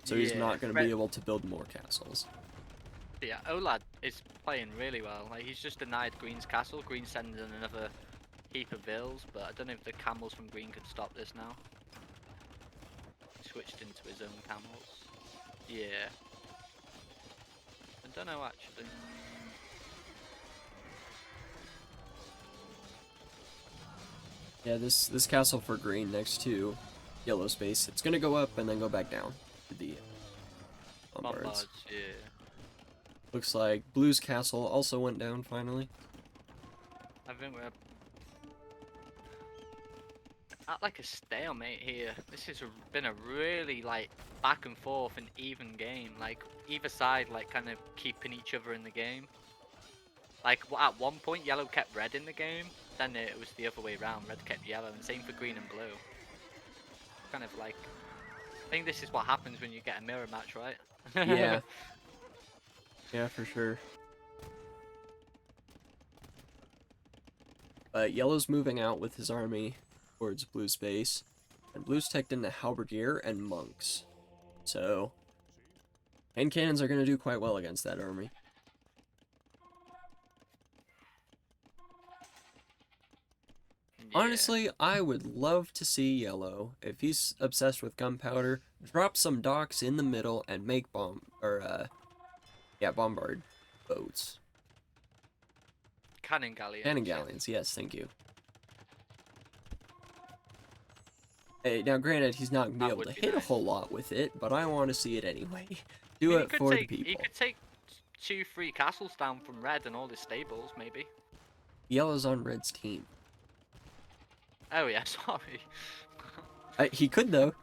S1: So he's
S2: Yeah,
S1: not going to
S2: red-
S1: be able to build more castles.
S2: Yeah, Olad is playing really well. Like he's just denied Green's castle. Green sending in another heap of vills, but I don't know if the camels from Green could stop this now. Switched into his own camels. Yeah. I don't know actually.
S1: Yeah, this castle for green next to yellow space, it's going to go up and then go back down to the bombards.
S2: Bombards, yeah.
S1: Looks like blue's castle also went down finally.
S2: I think we're at like a stalemate here. This has been a really like back and forth and even game. Like either side like kind of keeping each other in the game. Like at one point yellow kept red in the game, then it was the other way around. Red kept yellow, and same for green and blue. Kind of like, I think this is what happens when you get a mirror match, right?
S1: Yeah. Yeah, for sure. Yellow's moving out with his army towards blue's base, and blue's teched into halberdier and monks. So, hand cannons are going to do quite well against that army. Honestly, I would love to see Yellow, if he's obsessed with gunpowder, drop some docks in the middle and make bombard boats.
S2: Cannon galleons.
S1: Cannon
S2: yeah.
S1: galleons, yes, thank you. Hey, now granted, he's not gonna be
S2: That
S1: able
S2: would
S1: to
S2: be
S1: hit a
S2: nice.
S1: whole lot with it, but I want to see it anyway. Do
S2: I mean,
S1: it for the people.
S2: He could take 2-3 castles down from red and all his stables, maybe.
S1: Yellow's on Red's team.
S2: Oh yeah, sorry.
S1: He could though.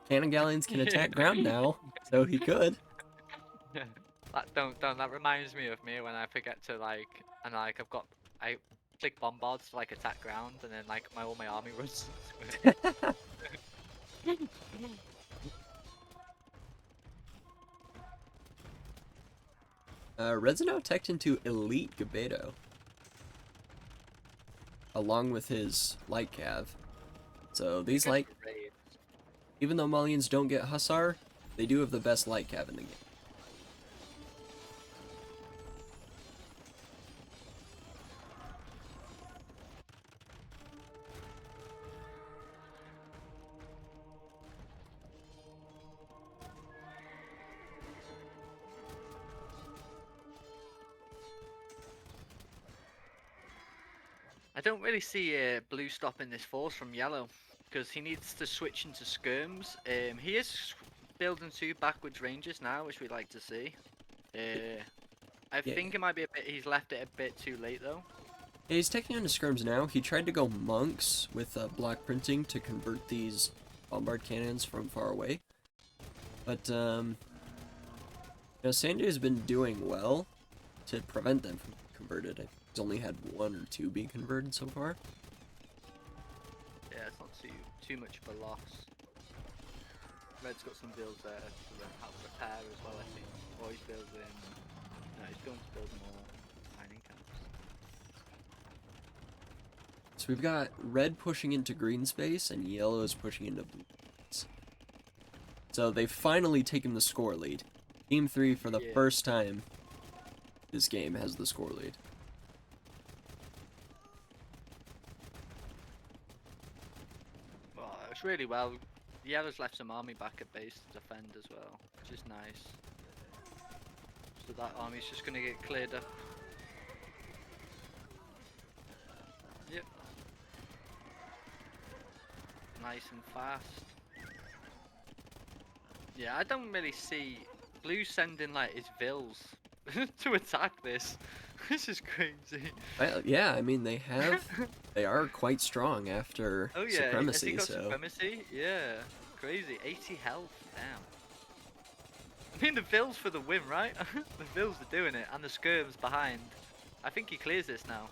S1: Cannon galleons can attack ground now, so he could.
S2: That reminds me of me when I forget to I click bombards to attack ground and then all my army runs into it.
S1: Red's now teched into Elite Gebeto, along with his light cav. So these
S2: Good
S1: light,
S2: for raids.
S1: even though Mullions don't get Hussar, they do have the best light cav in the game.
S2: I don't really see blue stopping this force from yellow because he needs to switch into skirms. He is building 2 backwards ranges now, which we like to see. I think it might be a bit. He's left it a bit too late though.
S1: Yeah, he's taking on to skirms now. He tried to go monks with block printing to convert these bombard cannons from far away. But, Sanjay's been doing well to prevent them from being converted. He's only had 1 or 2 being converted so far.
S2: Yeah, it's not too much of a loss. Red's got some builds there to help repair as well, I think. Or he's building. No, he's going to build more mining camps.
S1: So we've got red pushing into green space and yellow is pushing into blue space. So they've finally taken the score lead. Team 3 for the first time this game has the score lead.
S2: Well, it's really well. Yellow's left some army back at base to defend as well, which is nice. So that army's just gonna get cleared up. Yep. Nice and fast. Yeah, I don't really see blue sending his vills to attack this. This is crazy.
S1: Well, yeah, I mean they are quite strong after
S2: Oh yeah, has he
S1: supremacy.
S2: got
S1: So
S2: supremacy? Yeah, crazy. 80 health, damn. I mean the vills for the win, right? The vills are doing it, and the skirms behind. I think he clears this now.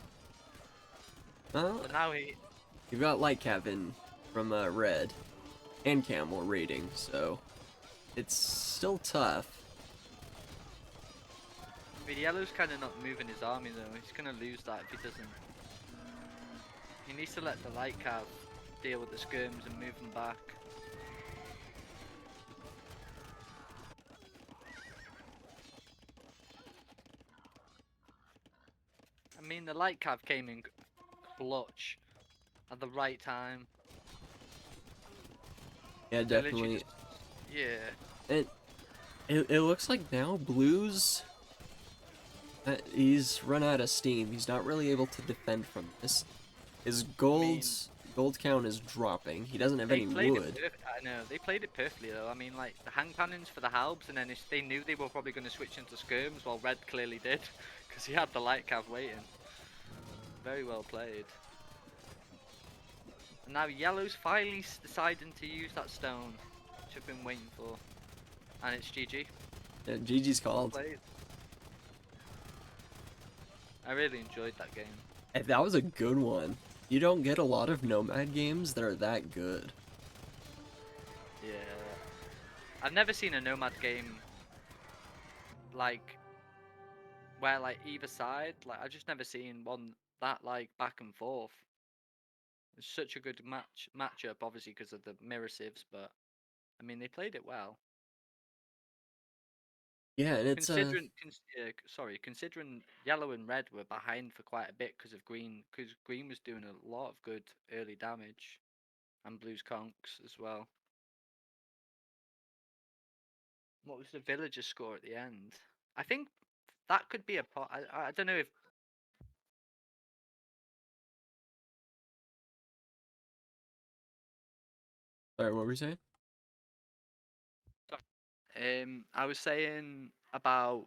S2: But now
S1: you've got light cav in from red and camel raiding, so it's still tough.
S2: I mean, yellow's kind of not moving his army though. He's gonna lose that if he doesn't. He needs to let the light cav deal with the skirms and move them back. I mean, the light cav came in clutch at the right time.
S1: Yeah,
S2: They literally
S1: definitely.
S2: just- yeah.
S1: It looks like now blues. He's run out of steam. He's not really able to defend from this. His gold count is dropping. He doesn't have any wood.
S2: I know they played it perfectly though. I mean, the hang cannons for the halbs, and then they knew they were probably going to switch into skirms. While red clearly did, because he had the light cav waiting. Very well played. And now yellow's finally deciding to use that stone, which I've been waiting for, and it's GG.
S1: Yeah, GG's called.
S2: Played. I really enjoyed that game.
S1: That was a good one. You don't get a lot of Nomad games that are that good.
S2: Yeah. I've never seen a Nomad game where either side, I've just never seen one that back and forth. It's such a good matchup, obviously because of the mirror civs, but I mean they played it well.
S1: Yeah, and it's
S2: Considering yellow and red were behind for quite a bit because of green, because green was doing a lot of good early damage, and blue's conks as well. What was the villager score at the end? I think that could be a part. I don't know if
S1: sorry, what were you saying?
S2: I was saying about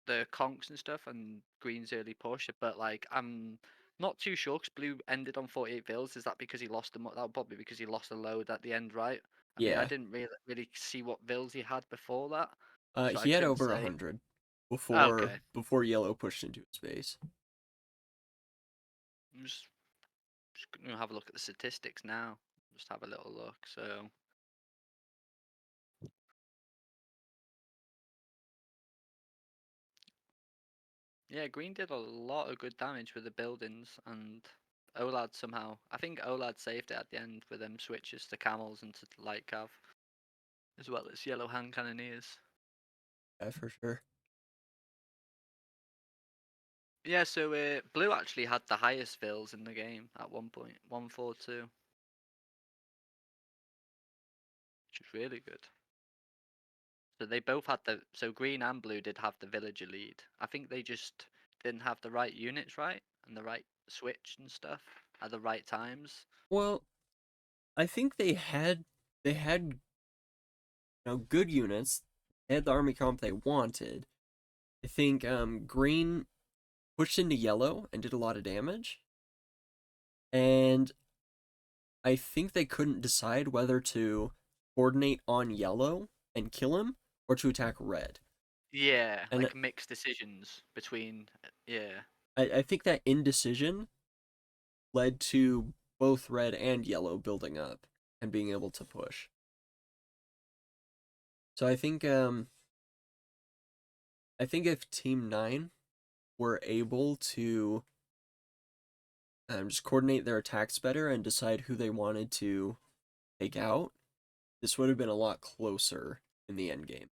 S2: the conks and stuff and green's early push, but like I'm not too sure because blue ended on 48 vills. Is that because he lost them? That would probably because he lost a load at the end, right? I mean, I
S1: Yeah.
S2: didn't really see what vills he had before that, so I
S1: He had
S2: couldn't
S1: over
S2: say.
S1: 100
S2: Okay,
S1: before yellow pushed into his base.
S2: I'm just gonna have a look at the statistics now. Just have a little look. So yeah, green did a lot of good damage with the buildings, and Olad somehow. I think Olad saved it at the end with them switches to camels and to light cav, as well as yellow hand cannoneers.
S1: Yeah, for sure.
S2: Yeah, so blue actually had the highest fills in the game at 1.142, which is really good. So they both had the so green and blue did have the villager lead. I think they just didn't have the right units right and the right switch and stuff at the right times.
S1: Well, I think they had good units. They had the army comp they wanted. I think green pushed into yellow and did a lot of damage. And I think they couldn't decide whether to coordinate on yellow and kill him or to attack red.
S2: Yeah,
S1: And
S2: like mixed decisions between yeah.
S1: I think that indecision led to both red and yellow building up and being able to push. So I think if Team 9 were able to just coordinate their attacks better and decide who they wanted to take out, this would have been a lot closer in the end game.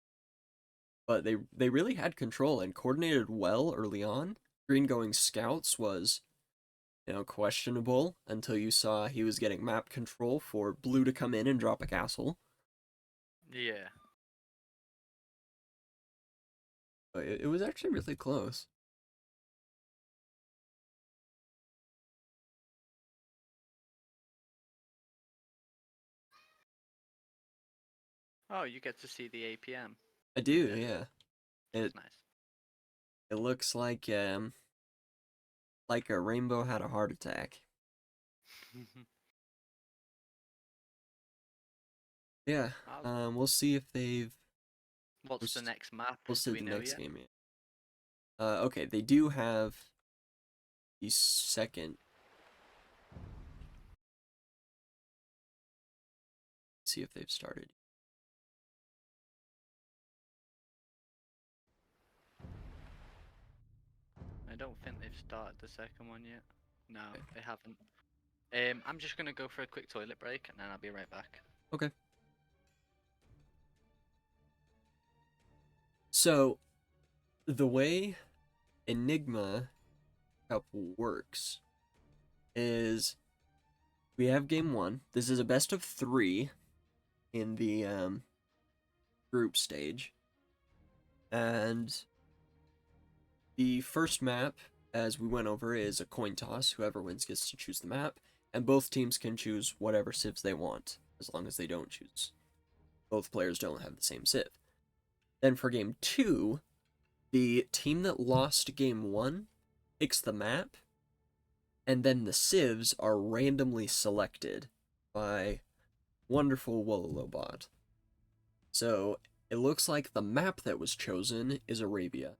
S1: But they really had control and coordinated well early on. Green going scouts was questionable until you saw he was getting map control for blue to come in and drop a castle.
S2: Yeah.
S1: But it was actually really close.
S2: Oh, you get to see the APM.
S1: I do, yeah. It
S2: That's nice.
S1: it looks like a rainbow had a heart attack. Yeah. We'll see if they've
S2: What's the next map? Do
S1: posted
S2: we
S1: the
S2: know
S1: next
S2: yet?
S1: game yet. Okay, they do have the second. See if they've started.
S2: I don't think they've started the second one yet. No,
S1: Okay.
S2: they haven't. I'm just gonna go for a quick toilet break and then I'll be right back.
S1: Okay. So, the way Enigma Cup works is we have game one. This is a best of 3 in the group stage. And the first map, as we went over, is a coin toss. Whoever wins gets to choose the map. And both teams can choose whatever civs they want, as long as they don't choose. Both players don't have the same civ. Then for game 2, the team that lost game 1 picks the map, and then the civs are randomly selected by wonderful Wololobot. So it looks like the map that was chosen is Arabia.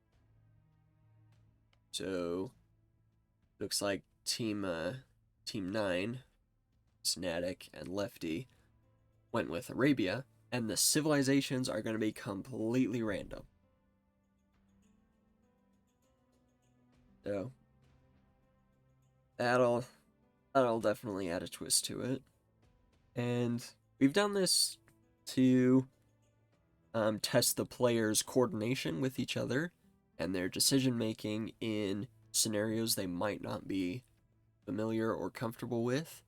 S1: So looks like team 9, Wisenatic and Lefty went with Arabia, and the civilizations are going to be completely random. So that'll definitely add a twist to it. And we've done this to test the players' coordination with each other and their decision making in scenarios they might not be familiar or comfortable with,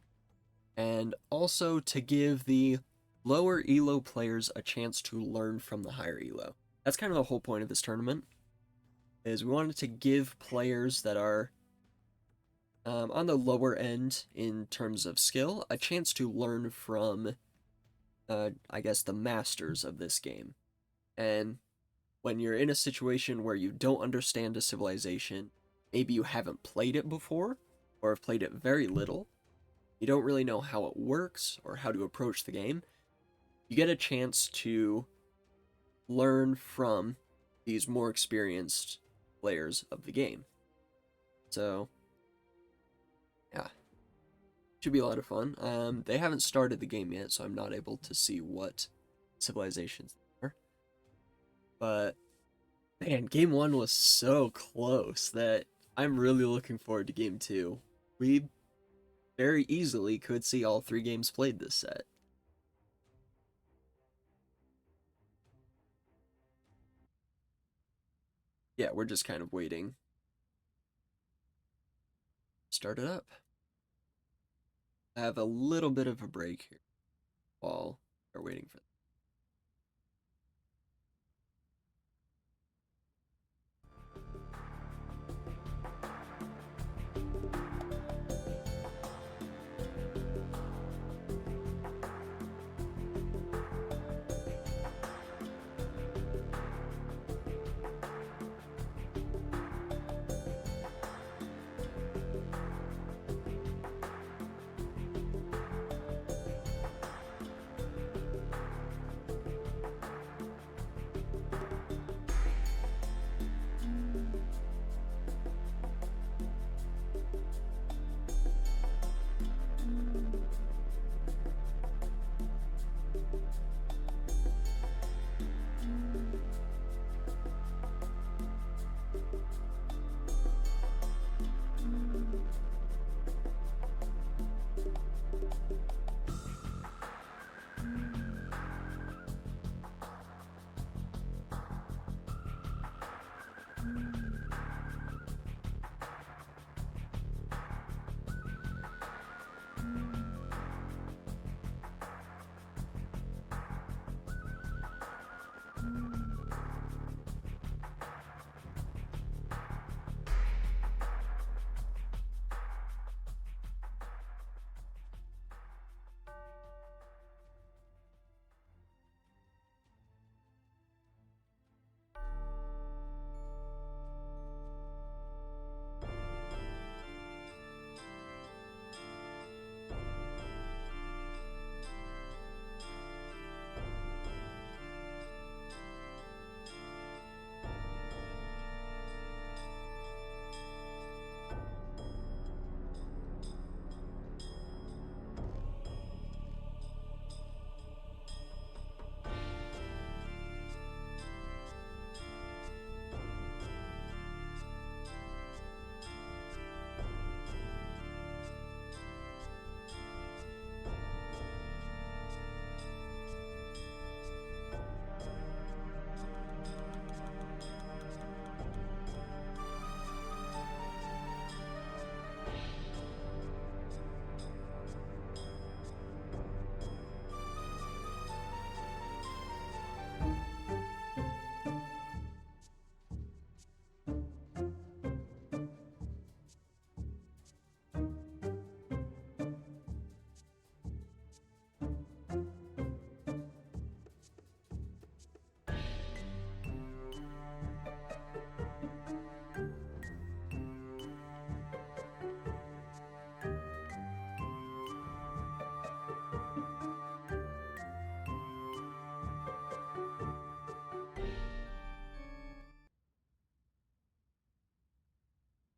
S1: and also to give the lower elo players a chance to learn from the higher elo. That's kind of the whole point of this tournament, is we wanted to give players that are on the lower end in terms of skill a chance to learn from, I guess, the masters of this game. And when you're in a situation where you don't understand a civilization, maybe you haven't played it before, or have played it very little, you don't really know how it works or how to approach the game, you get a chance to learn from these more experienced players of the game. So, yeah. Should be a lot of fun. They haven't started the game yet, so I'm not able to see what civilizations there are. But, man, Game 1 was so close that I'm really looking forward to Game 2. We very easily could see all 3 games played this set. Yeah, we're just kind of waiting. Start it up. I have a little bit of a break here while we're waiting for.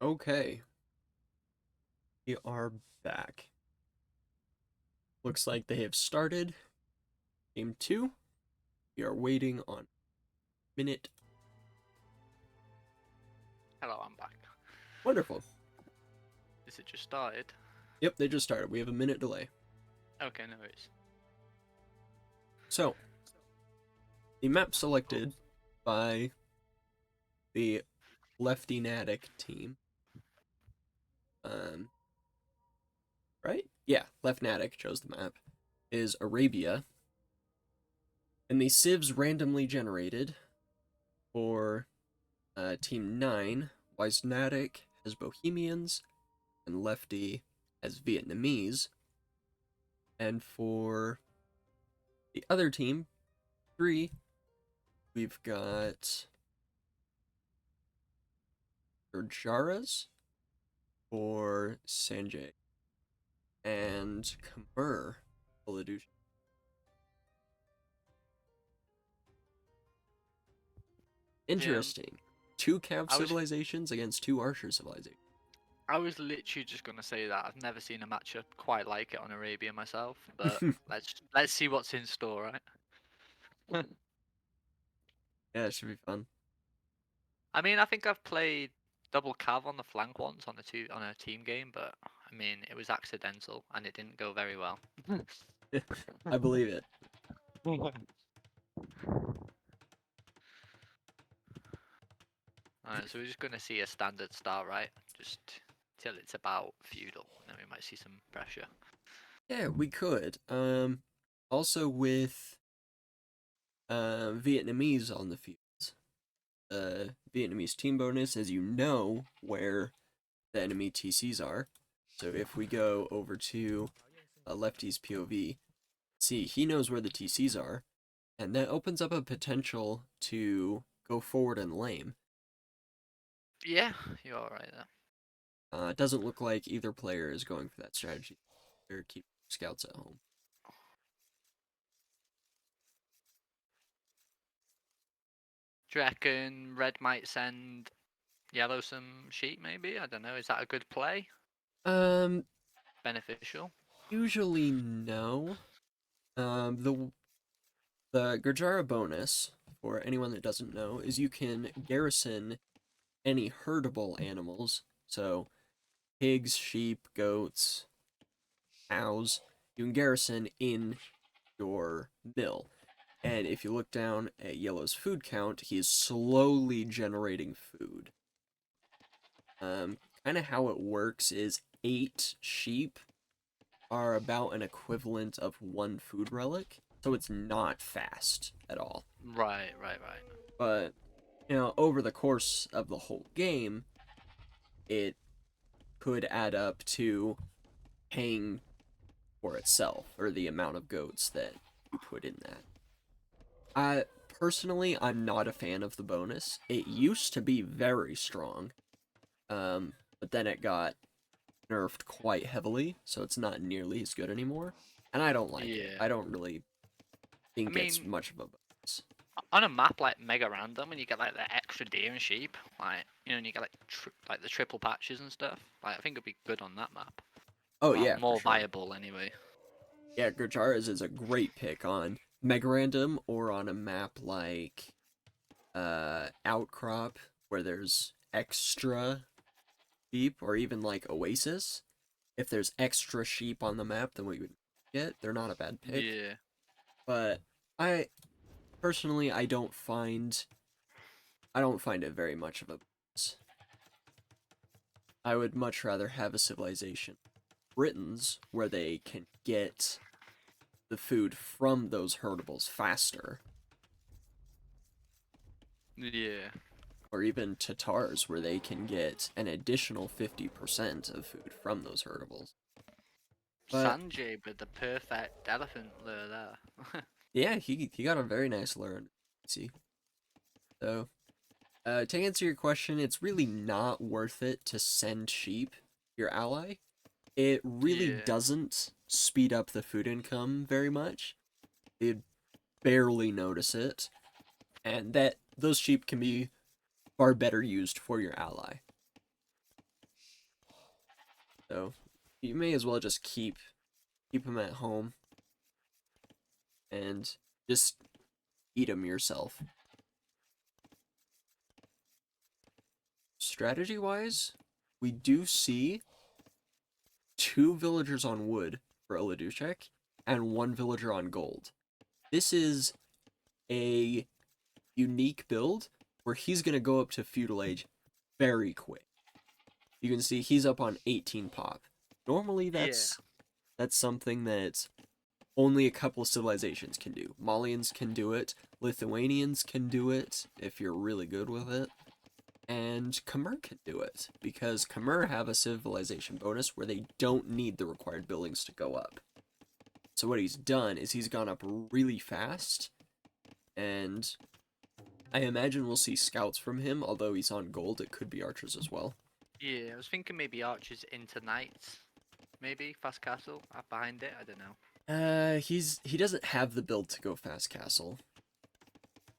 S1: Okay. We are back. Looks like they have started Game 2. We are waiting on minute.
S2: Hello, I'm back.
S1: Wonderful.
S2: Is it just started?
S1: Yep, they just started. We have a minute delay.
S2: Okay, no worries.
S1: So, the map selected by the LEFTNATIC team, right? Yeah, LEFTNATIC chose the map, is Arabia. And the civs randomly generated for Team 9, Wisenatic has Bohemians, and Lefty has Vietnamese. And for the other team, 3, we've got Gurjaras for Sanjay and Khmer Oladushek. Interesting. 2 Cav
S2: I was-
S1: civilizations against 2 Archer civilizations.
S2: I was literally just gonna say that I've never seen a matchup quite like it on Arabia myself, but let's see what's in store, right?
S1: Yeah, it should be fun.
S2: I mean, I think I've played double cav on the flank once on a team game, but I mean, it was accidental and it didn't go very well.
S1: I believe it.
S2: Alright, so we're just gonna see a standard start, right? Just till it's about feudal, and then we might see some pressure.
S1: Yeah, we could. Also with Vietnamese on the fields. Vietnamese team bonus, as you know where the enemy TCs are. So if we go over to Lefty's POV, see, he knows where the TCs are, and that opens up a potential to go forward and lame.
S2: Yeah, you're alright there.
S1: It doesn't look like either player is going for that strategy. They're keeping scouts at home.
S2: Do you reckon red might send yellow some sheep? Maybe, I don't know. Is that a good play?
S1: Um,
S2: Beneficial?
S1: Usually no. The Gurjara bonus, for anyone that doesn't know, is you can garrison any herdable animals. So, pigs, sheep, goats, cows, you can garrison in your mill. And if you look down at Yellow's food count, he is slowly generating food. Kind of how it works is 8 sheep are about an equivalent of 1 food relic, so it's not fast at all.
S2: Right.
S1: But, over the course of the whole game, it could add up to paying for itself, or the amount of goats that you put in that. Personally, I'm not a fan of the bonus. It used to be very strong, but then it got nerfed quite heavily, so it's not nearly as good anymore. And I don't like it. I don't really think it's
S2: mean,
S1: much of a bonus.
S2: On a map like Mega Random, and you get like the extra deer and sheep, like and you get like the triple patches and stuff. Like I think it'd be good on that map.
S1: Oh
S2: Well,
S1: yeah,
S2: more
S1: for sure.
S2: viable anyway.
S1: Yeah, Gurjaras is a great pick on Mega Random or on a map like Outcrop, where there's extra sheep, or even like Oasis. If there's extra sheep on the map than we would get, they're not a bad pick.
S2: Yeah.
S1: But I personally I don't find it very much of a bonus. I would much rather have a civilization, Britons, where they can get the food from those herdables faster.
S2: Yeah.
S1: Or even Tatars, where they can get an additional 50% of food from those herdables. But
S2: Sanjay with the perfect elephant lure there.
S1: yeah, he got a very nice lure. See, so to answer your question, it's really not worth it to send sheep your ally. It really
S2: Yeah.
S1: doesn't speed up the food income very much. You'd barely notice it, and that those sheep can be far better used for your ally. So you may as well just keep them at home and just eat them yourself. Strategy-wise, we do see 2 villagers on wood for Oladushek and 1 villager on gold. This is a unique build where he's going to go up to Feudal Age very quick. You can see he's up on 18 pop. Normally that's something that only a couple of civilizations can do. Malians can do it, Lithuanians can do it if you're really good with it, and Khmer can do it because Khmer have a civilization bonus where they don't need the required buildings to go up. So what he's done is he's gone up really fast, and I imagine we'll see scouts from him, although he's on gold, it could be archers as well.
S2: Yeah, I was thinking maybe archers into knights. Maybe fast castle up behind it. I don't know.
S1: He doesn't have the build to go fast castle.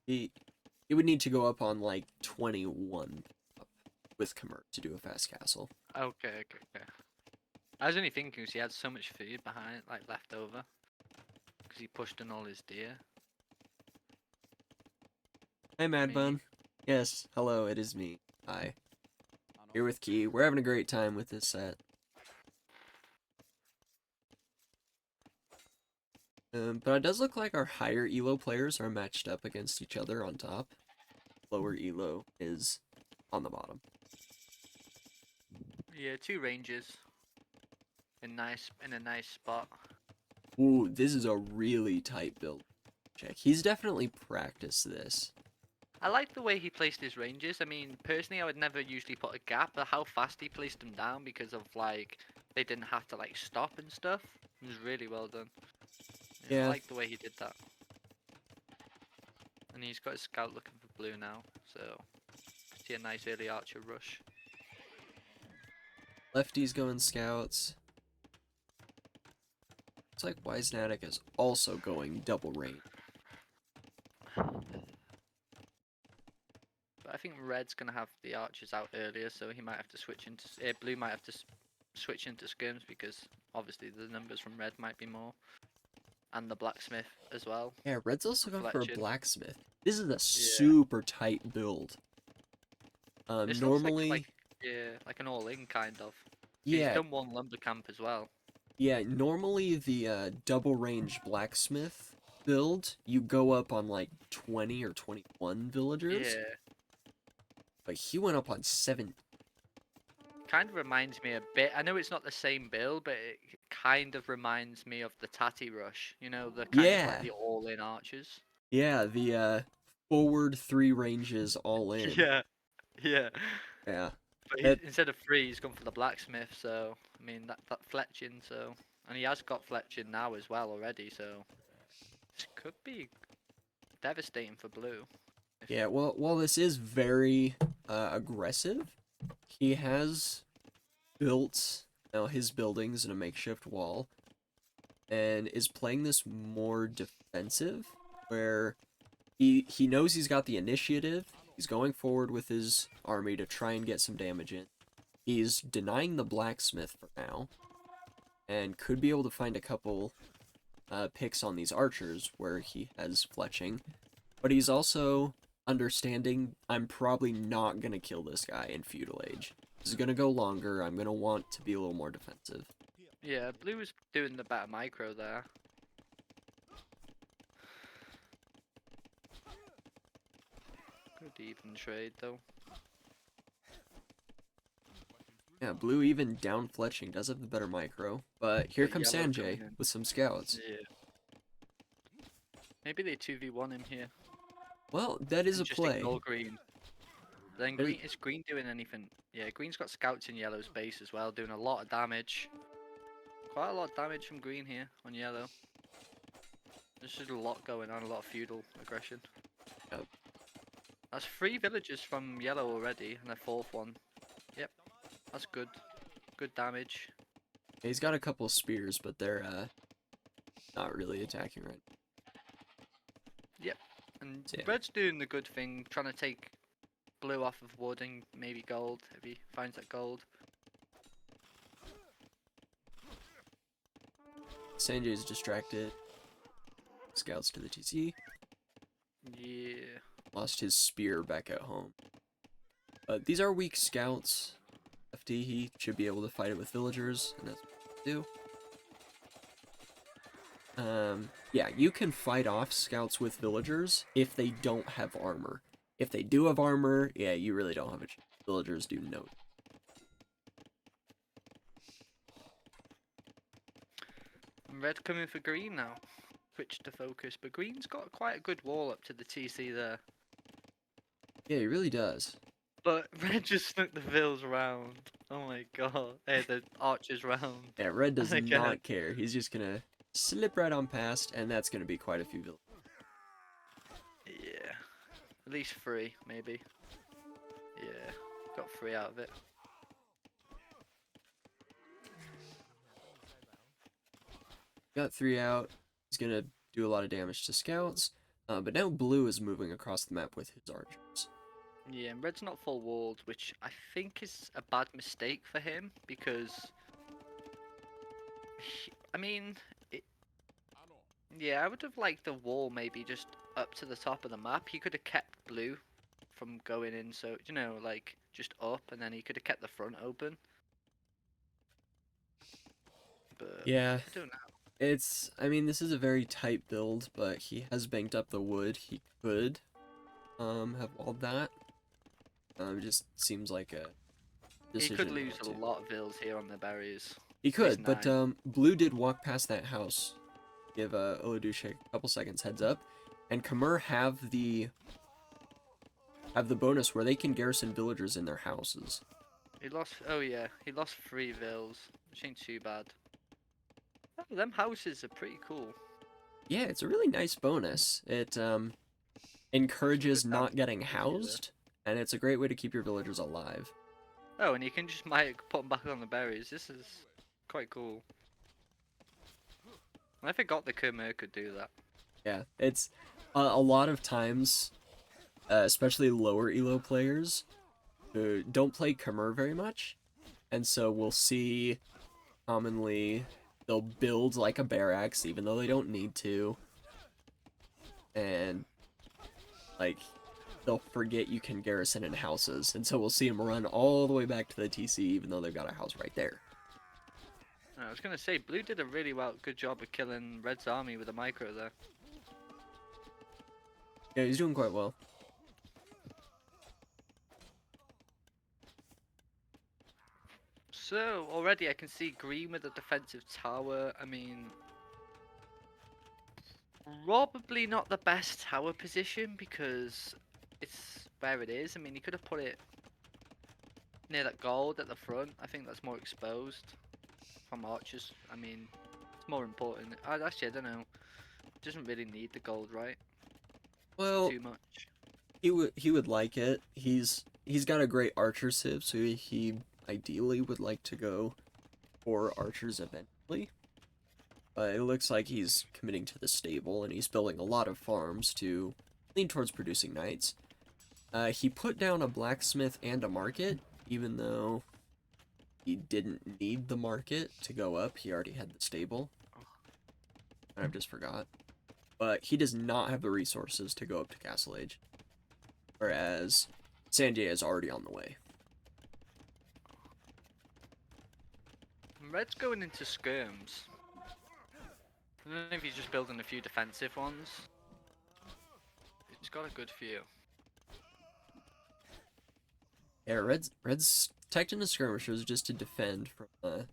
S1: He would need to go up on like 21 up with Khmer to do a fast castle.
S2: Okay. I was only thinking because he had so much food behind, like left over, because he pushed in all his deer.
S1: Hey, Mad Bun. Yes, hello, it is me. Hi. Here with Key. We're having a great time with this set. But it does look like our higher elo players are matched up against each other on top. Lower elo is on the bottom.
S2: Yeah, two ranges. In a nice spot.
S1: Ooh, this is a really tight build. Check. He's definitely practiced this.
S2: I like the way he placed his ranges. I mean, personally, I would never usually put a gap, but how fast he placed them down because of like they didn't have to like stop and stuff. It was really well done.
S1: Yeah.
S2: I like the way he did that. And he's got his scout looking for blue now, so see a nice early archer rush.
S1: Lefty's going scouts. Looks like Wisenatic is also going double range.
S2: But I think red's gonna have the archers out earlier, so he might have to switch into blue might have to switch into skirms because obviously the numbers from red might be more, and the blacksmith as well.
S1: Yeah, red's also going for a
S2: Fletching.
S1: blacksmith. This is a super tight build.
S2: This
S1: Normally,
S2: looks like an all-in kind of.
S1: yeah,
S2: He's done one lumber camp as well.
S1: yeah. Normally the double range blacksmith build, you go up on like 20 or 21 villagers.
S2: Yeah.
S1: But he went up on 7.
S2: Kind of reminds me a bit. I know it's not the same build, but it kind of reminds me of the Tatty Rush. You know, the kind of like the all-in archers.
S1: Yeah, the forward 3 ranges all in.
S2: Yeah.
S1: Yeah.
S2: But instead of 3, he's gone for the blacksmith. So I mean that fletching. So and he has got fletching now as well already. So this could be devastating for blue.
S1: Yeah. Well, while this is very aggressive, he has built now his buildings in a makeshift wall, and is playing this more defensive, where he knows he's got the initiative. He's going forward with his army to try and get some damage in. He's denying the blacksmith for now, and could be able to find a couple picks on these archers where he has fletching. But he's also understanding I'm probably not going to kill this guy in Feudal Age. This is going to go longer. I'm going to want to be a little more defensive.
S2: Yeah, blue was doing the better micro there. Good even trade though.
S1: Yeah, blue even down fletching does have the better micro. But here
S2: But
S1: comes
S2: yellow
S1: Sanjay
S2: coming in.
S1: with some scouts.
S2: Yeah. Maybe they 2v1 him here.
S1: Well, that is a
S2: And just
S1: play.
S2: ignore green. Then
S1: There-
S2: green is green doing anything? Yeah, green's got scouts in yellow's base as well, doing a lot of damage. Quite a lot of damage from green here on yellow. There's just a lot going on, a lot of feudal aggression.
S1: Yep.
S2: That's 3 villagers from yellow already, and a 4th one. Yep, that's good. Good damage.
S1: He's got a couple of spears, but they're not really attacking right.
S2: And
S1: Yeah.
S2: red's doing the good thing, trying to take blue off of wood and maybe gold, if he finds that gold.
S1: Sanjay's distracted. Scouts to the TC.
S2: Yeah.
S1: Lost his spear back at home. These are weak scouts. FD, he should be able to fight it with villagers, and that's what we do. yeah, you can fight off scouts with villagers if they don't have armor. If they do have armor, yeah, you really don't have a chance. Villagers do no.
S2: Red coming for green now. Switch to focus, but green's got quite a good wall up to the TC there.
S1: Yeah, he really does.
S2: But red just snuck the vills round. Oh my god. Hey, the archers round.
S1: Yeah, red does
S2: Again.
S1: not care. He's just gonna slip right on past, and that's gonna be quite a few villagers.
S2: Yeah. At least 3, maybe. Yeah. Got 3 out of it.
S1: Got 3 out. He's gonna do a lot of damage to scouts. But now blue is moving across the map with his archers.
S2: Yeah, and red's not full walled, which I think is a bad mistake for him because I mean, yeah, I would have liked the wall maybe just up to the top of the map. He could have kept blue from going in, so you know, like just up, and then he could have kept the front open. But
S1: Yeah,
S2: I don't know.
S1: I mean, this is a very tight build, but he has banked up the wood. He could, have walled that. It just seems like a
S2: He
S1: decision
S2: could lose
S1: not
S2: a
S1: to.
S2: lot of vills here on the barriers.
S1: He could, but
S2: 9.
S1: blue did walk past that house. Give Oladushek a couple seconds heads up, and Khmer have the bonus where they can garrison villagers in their houses.
S2: He lost. Oh yeah, he lost 3 vills, which ain't too bad. Oh, them houses are pretty cool.
S1: Yeah, it's a really nice bonus. It encourages
S2: Good
S1: not getting
S2: damage ratio there.
S1: housed, and it's a great way to keep your villagers alive.
S2: Oh, and you can just might put them back on the berries. This is quite cool. I forgot the Khmer could do that.
S1: Yeah, it's a lot of times, especially lower elo players who don't play Khmer very much, and so we'll see commonly they'll build like a barracks even though they don't need to, and like they'll forget you can garrison in houses, and so we'll see them run all the way back to the TC even though they've got a house right there.
S2: I was gonna say, blue did a really good job of killing red's army with a micro there.
S1: Yeah, he's doing quite well.
S2: So already I can see green with a defensive tower. I mean, probably not the best tower position because it's where it is. I mean, he could have put it near that gold at the front. I think that's more exposed from archers. I mean, it's more important. Actually, I don't know. Doesn't really need the gold, right?
S1: Well,
S2: Too much.
S1: he would like it. He's got a great archer civ, so he ideally would like to go for archers eventually. But it looks like he's committing to the stable, and he's building a lot of farms to lean towards producing knights. He put down a blacksmith and a market, even though he didn't need the market to go up. He already had the stable. And I just forgot. But he does not have the resources to go up to Castle Age. Whereas Sanjay is already on the way.
S2: Red's going into skirms. I don't know if he's just building a few defensive ones. He's got a good few.
S1: Yeah, Red's teched into skirmishers just to defend from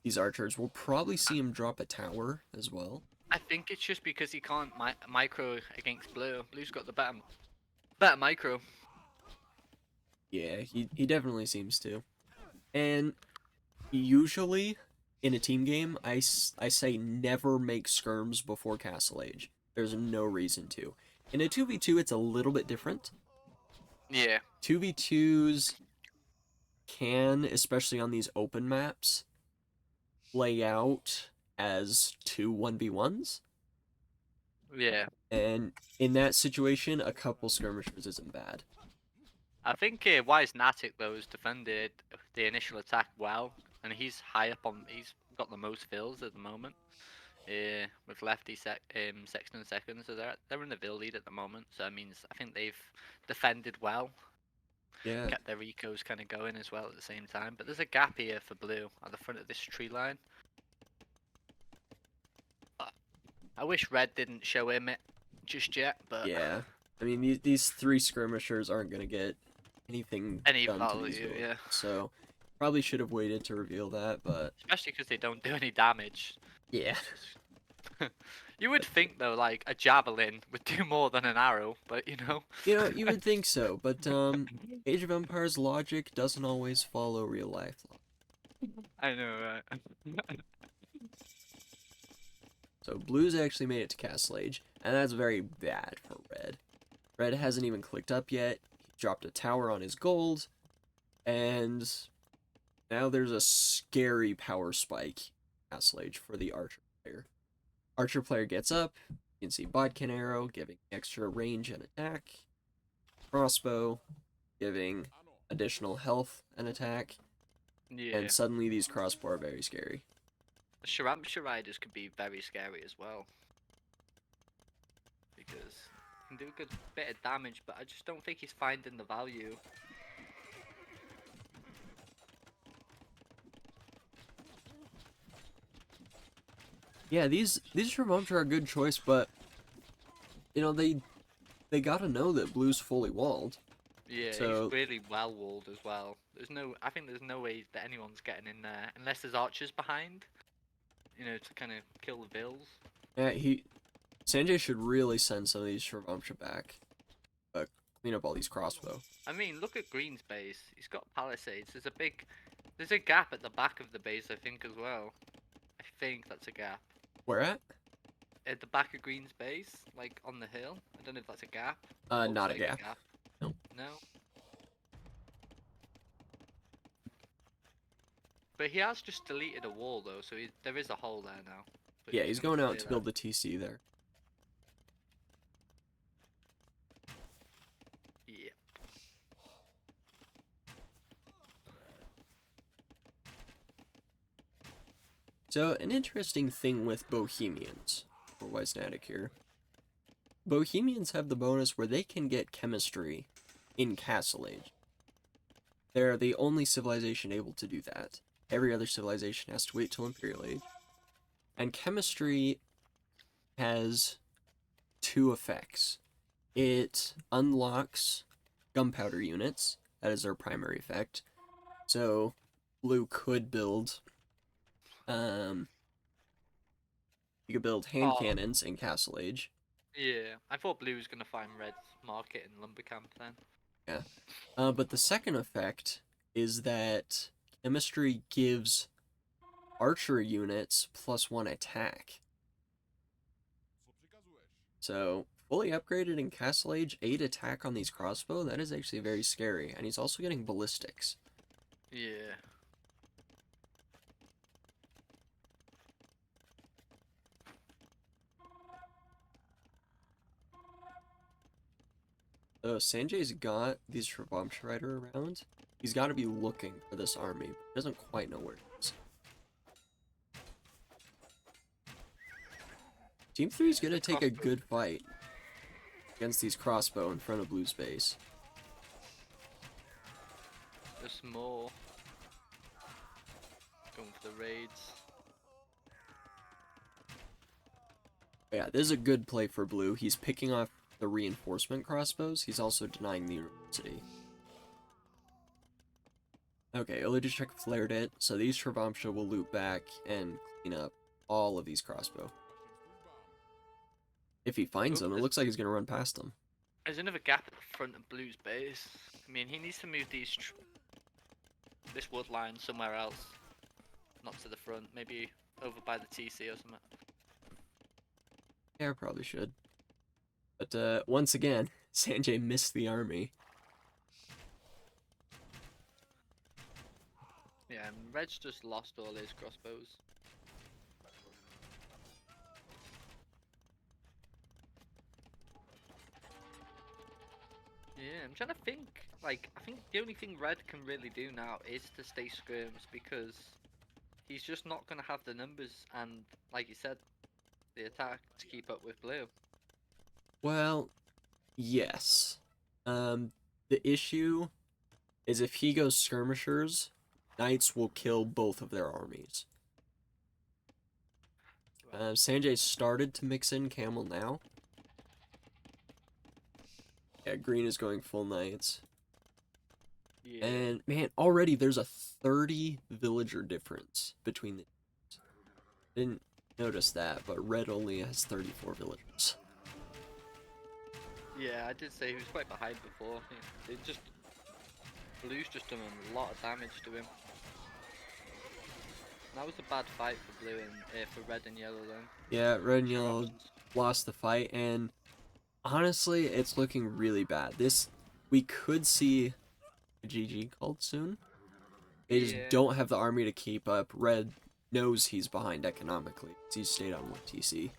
S1: these archers. We'll probably see him drop a tower as well.
S2: I think it's just because he can't micro against blue. Blue's got the better micro.
S1: Yeah, he definitely seems to. And usually in a team game, I say never make skirms before Castle Age. There's no reason to. In a 2v2, it's a little bit different.
S2: Yeah.
S1: 2v2s can, especially on these open maps, play out as 2 1v1s.
S2: Yeah.
S1: And in that situation, a couple skirmishers isn't bad.
S2: I think Wisenatic though has defended the initial attack well, and he's high up on. He's got the most fills at the moment. With Lefty Sexton second, so they're in the Vill lead at the moment. So that means I think they've defended well,
S1: Yeah.
S2: kept their ecos kind of going as well at the same time. But there's a gap here for blue at the front of this tree line. I wish red didn't show him it just yet, but
S1: Yeah. I mean, these 3 skirmishers aren't going to get anything
S2: any
S1: done to these
S2: value,
S1: villains.
S2: yeah.
S1: So, probably should have waited to reveal that, but
S2: Especially because they don't do any damage.
S1: yeah.
S2: You would think though, like a javelin would do more than an arrow, but you know.
S1: You know, you would think so, but Age of Empires logic doesn't always follow real life law.
S2: I know, right?
S1: So Blue's actually made it to Castle Age, and that's very bad for Red. Red hasn't even clicked up yet. He dropped a tower on his gold, and now there's a scary power spike in Castle Age for the Archer player. Archer player gets up, you can see Bodkin Arrow giving extra range and attack, Crossbow giving additional health and attack,
S2: Yeah.
S1: and suddenly these crossbow are very scary.
S2: Sharamsha riders can be very scary as well. Because he can do a good bit of damage, but I just don't think he's finding the value.
S1: Yeah, these Shrevamsha are a good choice, but you know they gotta know that Blue's fully walled.
S2: Yeah,
S1: So-
S2: he's really well walled as well. I think there's no way that anyone's getting in there unless there's archers behind. You know, to kind of kill the vills.
S1: Yeah, Sanjay should really send some of these Shrevamsha back. Clean up all these crossbow.
S2: I mean, look at Green's base. He's got palisades. There's a gap at the back of the base, I think, as well. I think that's a gap.
S1: Where at?
S2: At the back of Green's base, like on the hill. I don't know if that's a gap. Looks
S1: Not a
S2: like
S1: gap. No.
S2: No. But he has just deleted a wall though, so there is a hole there now. But
S1: Yeah, he's
S2: gonna
S1: going out
S2: clear
S1: to
S2: that.
S1: build the TC there.
S2: Yeah.
S1: So, an interesting thing with Bohemians, for Wisenatic here. Bohemians have the bonus where they can get chemistry in Castle Age. They're the only civilization able to do that. Every other civilization has to wait till Imperial Age. And chemistry has 2 effects. It unlocks gunpowder units, that is their primary effect. So, Blue could build you could build hand
S2: Oh.
S1: cannons in Castle Age.
S2: Yeah. I thought Blue was gonna find Red's market in Lumber Camp then.
S1: But the second effect is that chemistry gives archer units +1 attack. So, fully upgraded in Castle Age, 8 attack on these crossbow, that is actually very scary. And he's also getting ballistics.
S2: Yeah.
S1: So, Sanjay's got these Shrevamsha Rider around. He's got to be looking for this army, but he doesn't quite know where it is. Team 3 is going to take a good fight against these crossbow in front of Blue's base.
S2: There's more. Going for the raids.
S1: Yeah, this is a good play for Blue. He's picking off the reinforcement crossbows. He's also denying the university. Okay, Oladushek flared it, so these Shrevamsha will loop back and clean up all of these crossbow. If he finds them, it looks like he's going to run past them.
S2: There's another gap at the front of Blue's base. I mean, he needs to move this wood line somewhere else. Not to the front, maybe over by the TC or something.
S1: Yeah, I probably should. But once again, Sanjay missed the army.
S2: Yeah, and Red's just lost all his crossbows. Yeah, I'm trying to think. Like, I think the only thing Red can really do now is to stay skirms because he's just not going to have the numbers and, like you said, the attack to keep up with Blue.
S1: Well, yes. The issue is if he goes skirmishers, knights will kill both of their armies. Sanjay started to mix in camel now. Yeah, green is going full knights.
S2: Yeah.
S1: And, man, already there's a 30 villager difference between the teams. Didn't notice that, but red only has 34 villagers.
S2: Yeah, I did say he was quite behind before. Blue's just done a lot of damage to him. That was a bad fight for blue and for red and yellow then.
S1: Yeah, red and
S2: Sure
S1: yellow
S2: options.
S1: lost the fight, and honestly, it's looking really bad. We could see a GG called soon. They just
S2: Yeah.
S1: don't have the army to keep up. Red knows he's behind economically. He's stayed on 1 TC.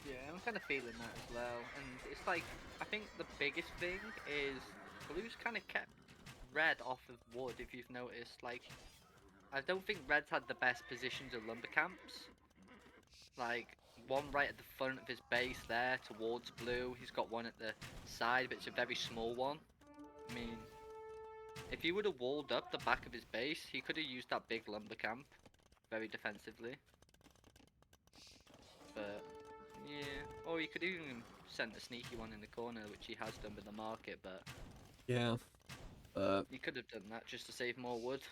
S2: Yeah, I'm kind of feeling that as well. And it's like, I think the biggest thing is blue's kind of kept red off of wood, if you've noticed. Like, I don't think red's had the best positions of lumber camps. Like, one right at the front of his base there towards blue. He's got one at the side, but it's a very small one. I mean, if he would have walled up the back of his base, he could have used that big lumber camp very defensively. But, yeah. Or he could even sent a sneaky one in the corner, which he has done with the market, but
S1: Yeah.
S2: he could have done that just to save more wood.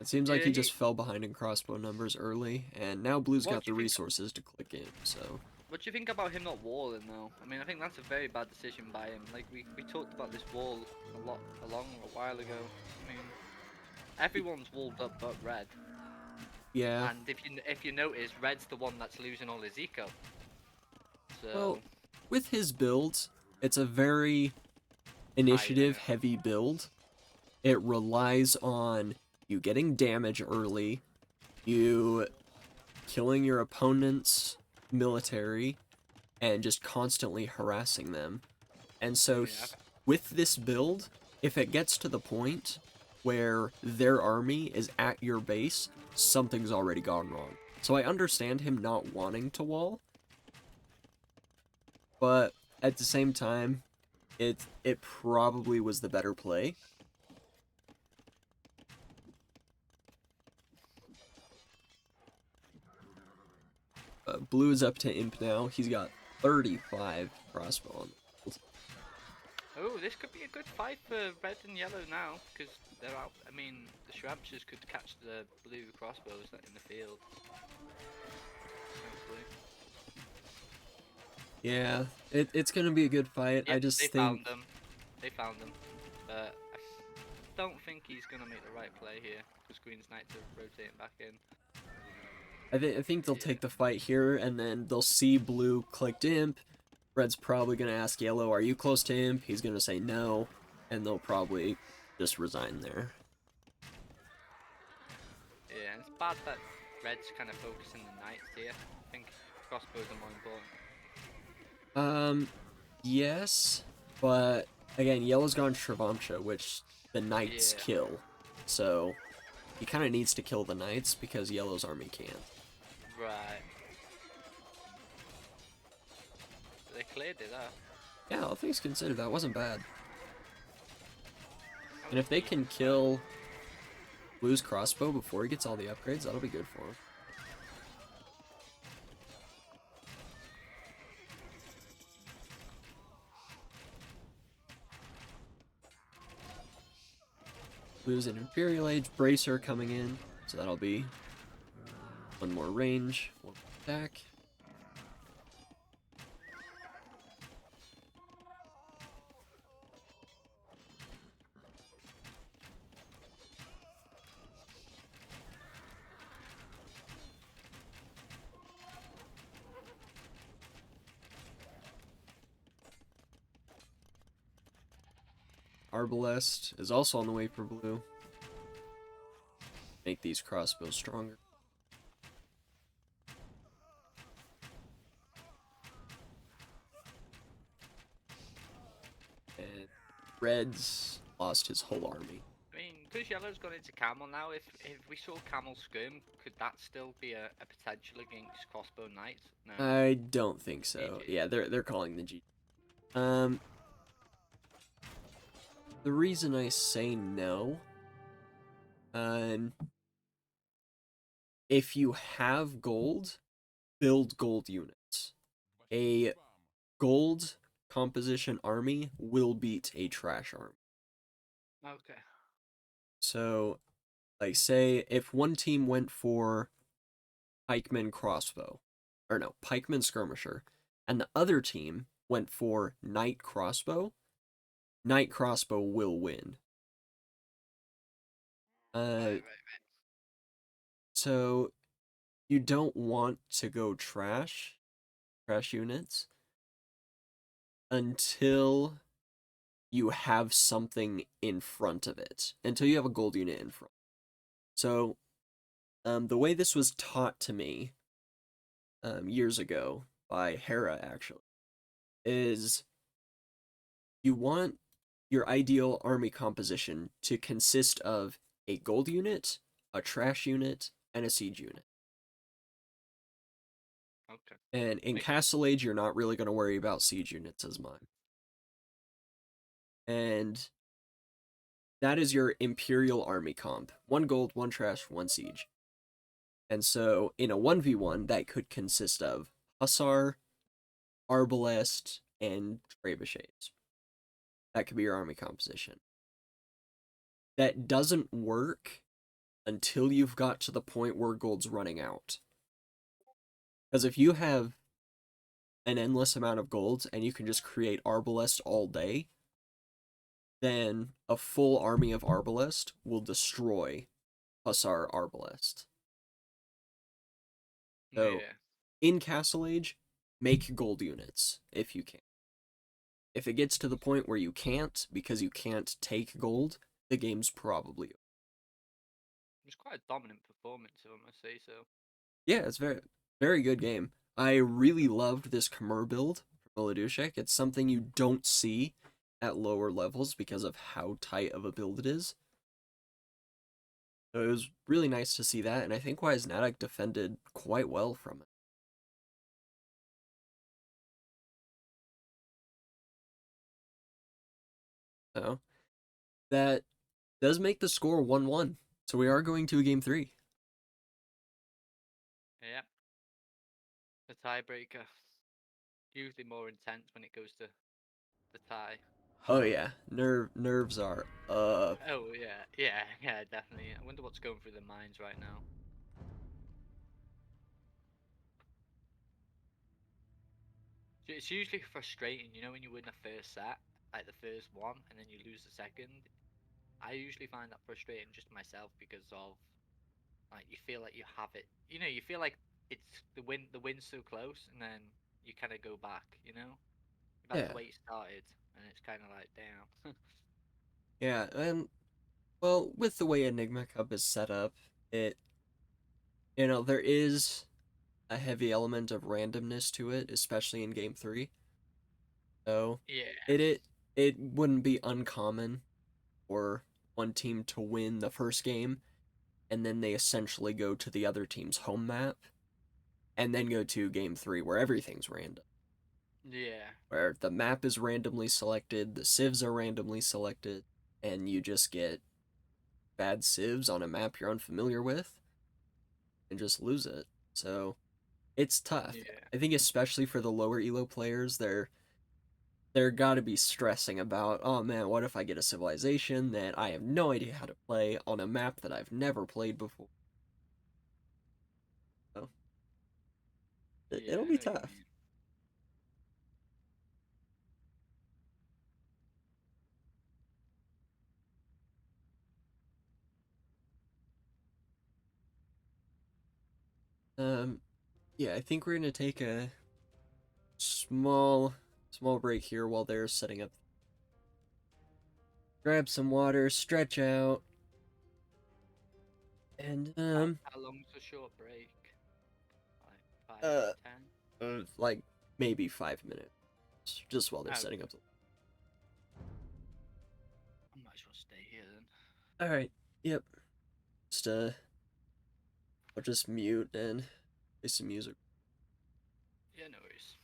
S1: It seems like
S2: Yeah,
S1: he just fell behind in crossbow numbers early, and now blue's
S2: What
S1: got
S2: do
S1: the
S2: you think-
S1: resources to click in, so...
S2: What do you think about him not walling though? I mean, I think that's a very bad decision by him. Like, we talked about this wall a while ago. I mean, everyone's walled up but red.
S1: Yeah.
S2: And if you notice, red's the one that's losing all his eco. So
S1: Well, with his build, it's a very initiative-heavy build. It relies on you getting damage early, you killing your opponent's military, and just constantly harassing them. And so,
S2: Yeah.
S1: with this build, if it gets to the point where their army is at your base, something's already gone wrong. So I understand him not wanting to wall, but at the same time, it probably was the better play. Blue is up to Imp now. He's got 35 crossbow on the field.
S2: Oh, this could be a good fight for red and yellow now, because they're out. I mean, the Shramchers could catch the blue crossbows in the field. Hopefully.
S1: Yeah, it's gonna be a good fight. I
S2: Yep,
S1: just
S2: they
S1: think...
S2: found them. They found them. But I don't think he's gonna make the right play here, because Green's Knights are rotating back in.
S1: I think they'll take the fight here, and then they'll see blue clicked Imp. Red's probably gonna ask yellow, "Are you close to Imp?" He's gonna say no, and they'll probably just resign there.
S2: Yeah, and it's bad that red's kind of focusing the Knights here. I think crossbows are more important.
S1: Yes, but again, yellow's gone Shrivamsha, which the knights
S2: Yeah.
S1: kill. So he kind of needs to kill the knights because yellow's army can't.
S2: Right. They cleared it up.
S1: Yeah, all things considered, that wasn't bad. And if they can kill Blue's crossbow before he gets all the upgrades, that'll be good for him. Blue's an Imperial Age Bracer coming in, so that'll be one more range, one more attack. Arbalest is also on the way for blue. Make these crossbows stronger. And red's lost his whole army.
S2: I mean, because yellow's gone into camel now, if we saw camel skirm, could that still be a potential against crossbow knights? No.
S1: I don't think so.
S2: GG.
S1: Yeah, they're calling the G. The reason I say no, if you have gold, build gold units. A gold composition army will beat a trash army.
S2: Okay.
S1: So, like, say if one team went for pikeman crossbow, or no, pikeman skirmisher, and the other team went for knight crossbow will win.
S2: Right.
S1: So you don't want to go trash units until you have something in front of it, until you have a gold unit in front. So, the way this was taught to me years ago by Hera, actually, is you want your ideal army composition to consist of a gold unit, a trash unit, and a siege unit.
S2: Okay.
S1: And in
S2: Makes
S1: Castle Age, you're not really going to worry about siege units as much. And that is your Imperial army comp. 1 gold, 1 trash, 1 siege. And so in a 1v1, that could consist of Hussar, Arbalest, and Trebuchets. That could be your army composition. That doesn't work until you've got to the point where gold's running out. Because if you have an endless amount of gold and you can just create Arbalest all day, then a full army of Arbalest will destroy Hussar Arbalest. So,
S2: Yeah.
S1: in Castle Age, make gold units if you can. If it gets to the point where you can't, because you can't take gold, the game's probably over.
S2: It's quite a dominant performance, if I must say so.
S1: Yeah, it's very good game. I really loved this Khmer build from Oladushek. It's something you don't see at lower levels because of how tight of a build it is. So it was really nice to see that, and I think Wisenatic defended quite well from it. So that does make the score 1-1. So we are going to a game 3.
S2: Yeah. The tiebreaker. Usually more intense when it goes to the tie.
S1: Oh yeah, nerves are up.
S2: Oh yeah, definitely. I wonder what's going through their minds right now. It's usually frustrating, you know, when you win the first set, like the first one, and then you lose the second. I usually find that frustrating just myself because of like you feel like you have it. You know, you feel like it's the win's so close, and then you kind of go back. You know, that's
S1: Yeah,
S2: the way it started, and it's kind of like damn.
S1: yeah, and well, with the way Enigma Cup is set up, it there is a heavy element of randomness to it, especially in game 3. So
S2: Yeah.
S1: it wouldn't be uncommon for one team to win the first game, and then they essentially go to the other team's home map, and then go to game 3 where everything's random.
S2: Yeah.
S1: Where the map is randomly selected, the civs are randomly selected, and you just get bad civs on a map you're unfamiliar with and just lose it. So it's tough.
S2: Yeah.
S1: I think especially for the lower elo players, they're got to be stressing about, oh man, what if I get a civilization that I have no idea how to play on a map that I've never played before? So
S2: Yeah.
S1: it'll
S2: I
S1: be
S2: know what you
S1: tough.
S2: mean.
S1: Um, yeah, I think we're gonna take a small break here while they're setting up. Grab some water, stretch out, and
S2: How long's a short break? Like five,
S1: uh,
S2: 10?
S1: like maybe 5 minutes, just while they're
S2: Oh,
S1: setting up.
S2: I might as well stay here then.
S1: All right, yep. Just I'll just mute and play some music.
S2: Yeah, no worries.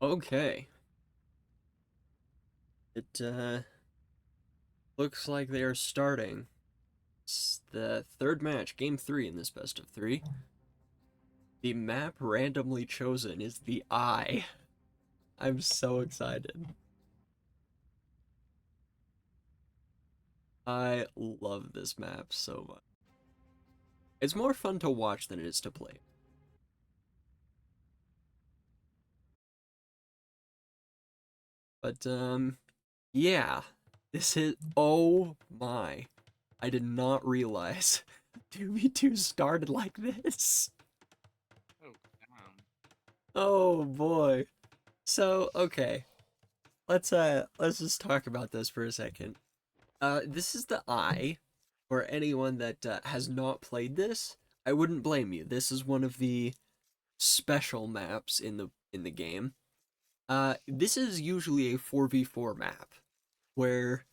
S1: Okay. It looks like they are starting the third match, game 3 in this best of 3. The map randomly chosen is the Eye. I'm so excited. I love this map so much. It's more fun to watch than it is to play. But, yeah. This is... Oh my. I did not realize 2v2 started like this.
S2: Oh, damn.
S1: Oh boy. So, okay. Let's just talk about this for a second. This is the Eye. For anyone that has not played this, I wouldn't blame you. This is one of the special maps in the game. This is usually a 4v4 map, where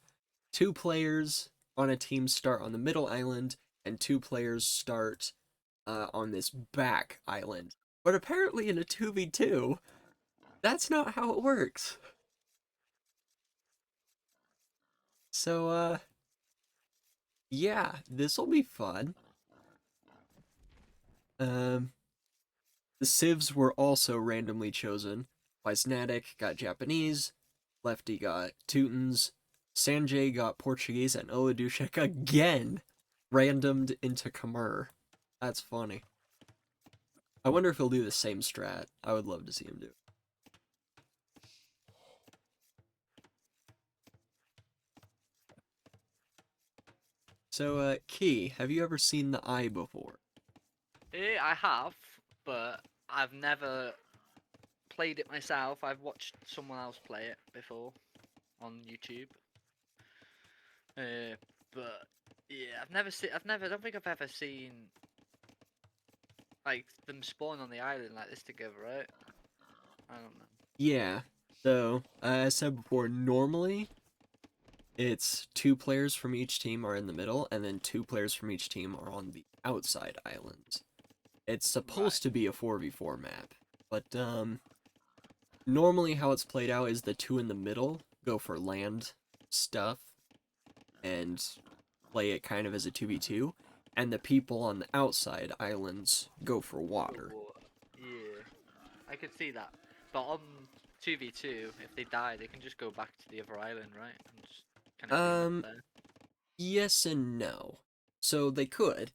S1: 2 players on a team start on the middle island, and 2 players start on this back island. But apparently in a 2v2, that's not how it works. So, yeah, this'll be fun. The civs were also randomly chosen. Wisenatic got Japanese, Lefty got Teutons, Sanjay got Portuguese, and Oladushek again randomed into Khmer. That's funny. I wonder if he'll do the same strat. I would love to see him do it. So, Key, have you ever seen the Eye before?
S2: I have, but I've never played it myself. I've watched someone else play it before on YouTube. But yeah, I don't think I've ever seen like them spawn on the island like this together, right? I don't know.
S1: Yeah. So, as I said before, normally it's 2 players from each team are in the middle, and then 2 players from each team are on the outside islands. It's supposed to be a 4v4 map, but normally how it's played out is the 2 in the middle go for land stuff and play it kind of as a 2v2, and the people on the outside islands go for water.
S2: Yeah, I could see that. But on 2v2, if they die, they can just go back to the other island, right? And just kind of there.
S1: Yes and no. So they could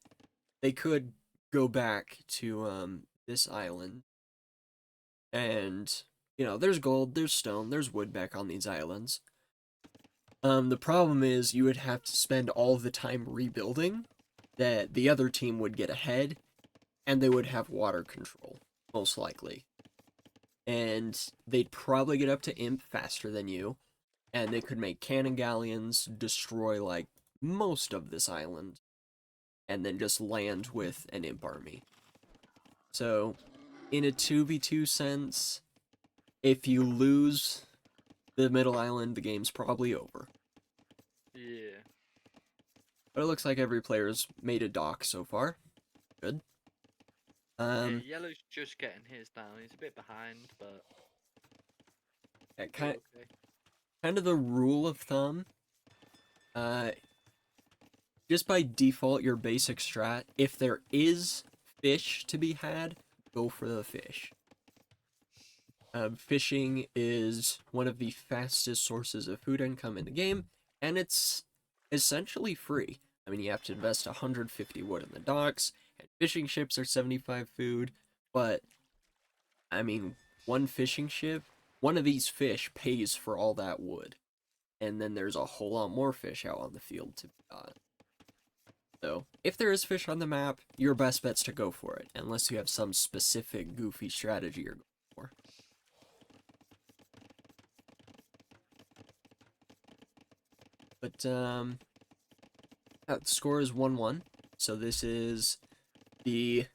S1: go back to this island, and there's gold, there's stone, there's wood back on these islands. The problem is you would have to spend all the time rebuilding, that the other team would get ahead, and they would have water control, most likely. And they'd probably get up to imp faster than you, and they could make cannon galleons, destroy, like, most of this island, and then just land with an imp army. So, in a 2v2 sense, if you lose the middle island, the game's probably over.
S2: Yeah.
S1: But it looks like every player's made a dock so far. Good.
S2: Yeah, yellow's just getting his down. He's a bit behind, but
S1: kind
S2: okay.
S1: of the rule of thumb, just by default, your basic strat, if there is fish to be had, go for the fish. Fishing is one of the fastest sources of food income in the game, and it's essentially free. I mean, you have to invest 150 wood in the docks, and fishing ships are 75 food, but, I mean, one fishing ship, one of these fish pays for all that wood, and then there's a whole lot more fish out on the field to be got. So, if there is fish on the map, your best bet's to go for it, unless you have some specific goofy strategy you're going for. But, the score is 1-1, so this is the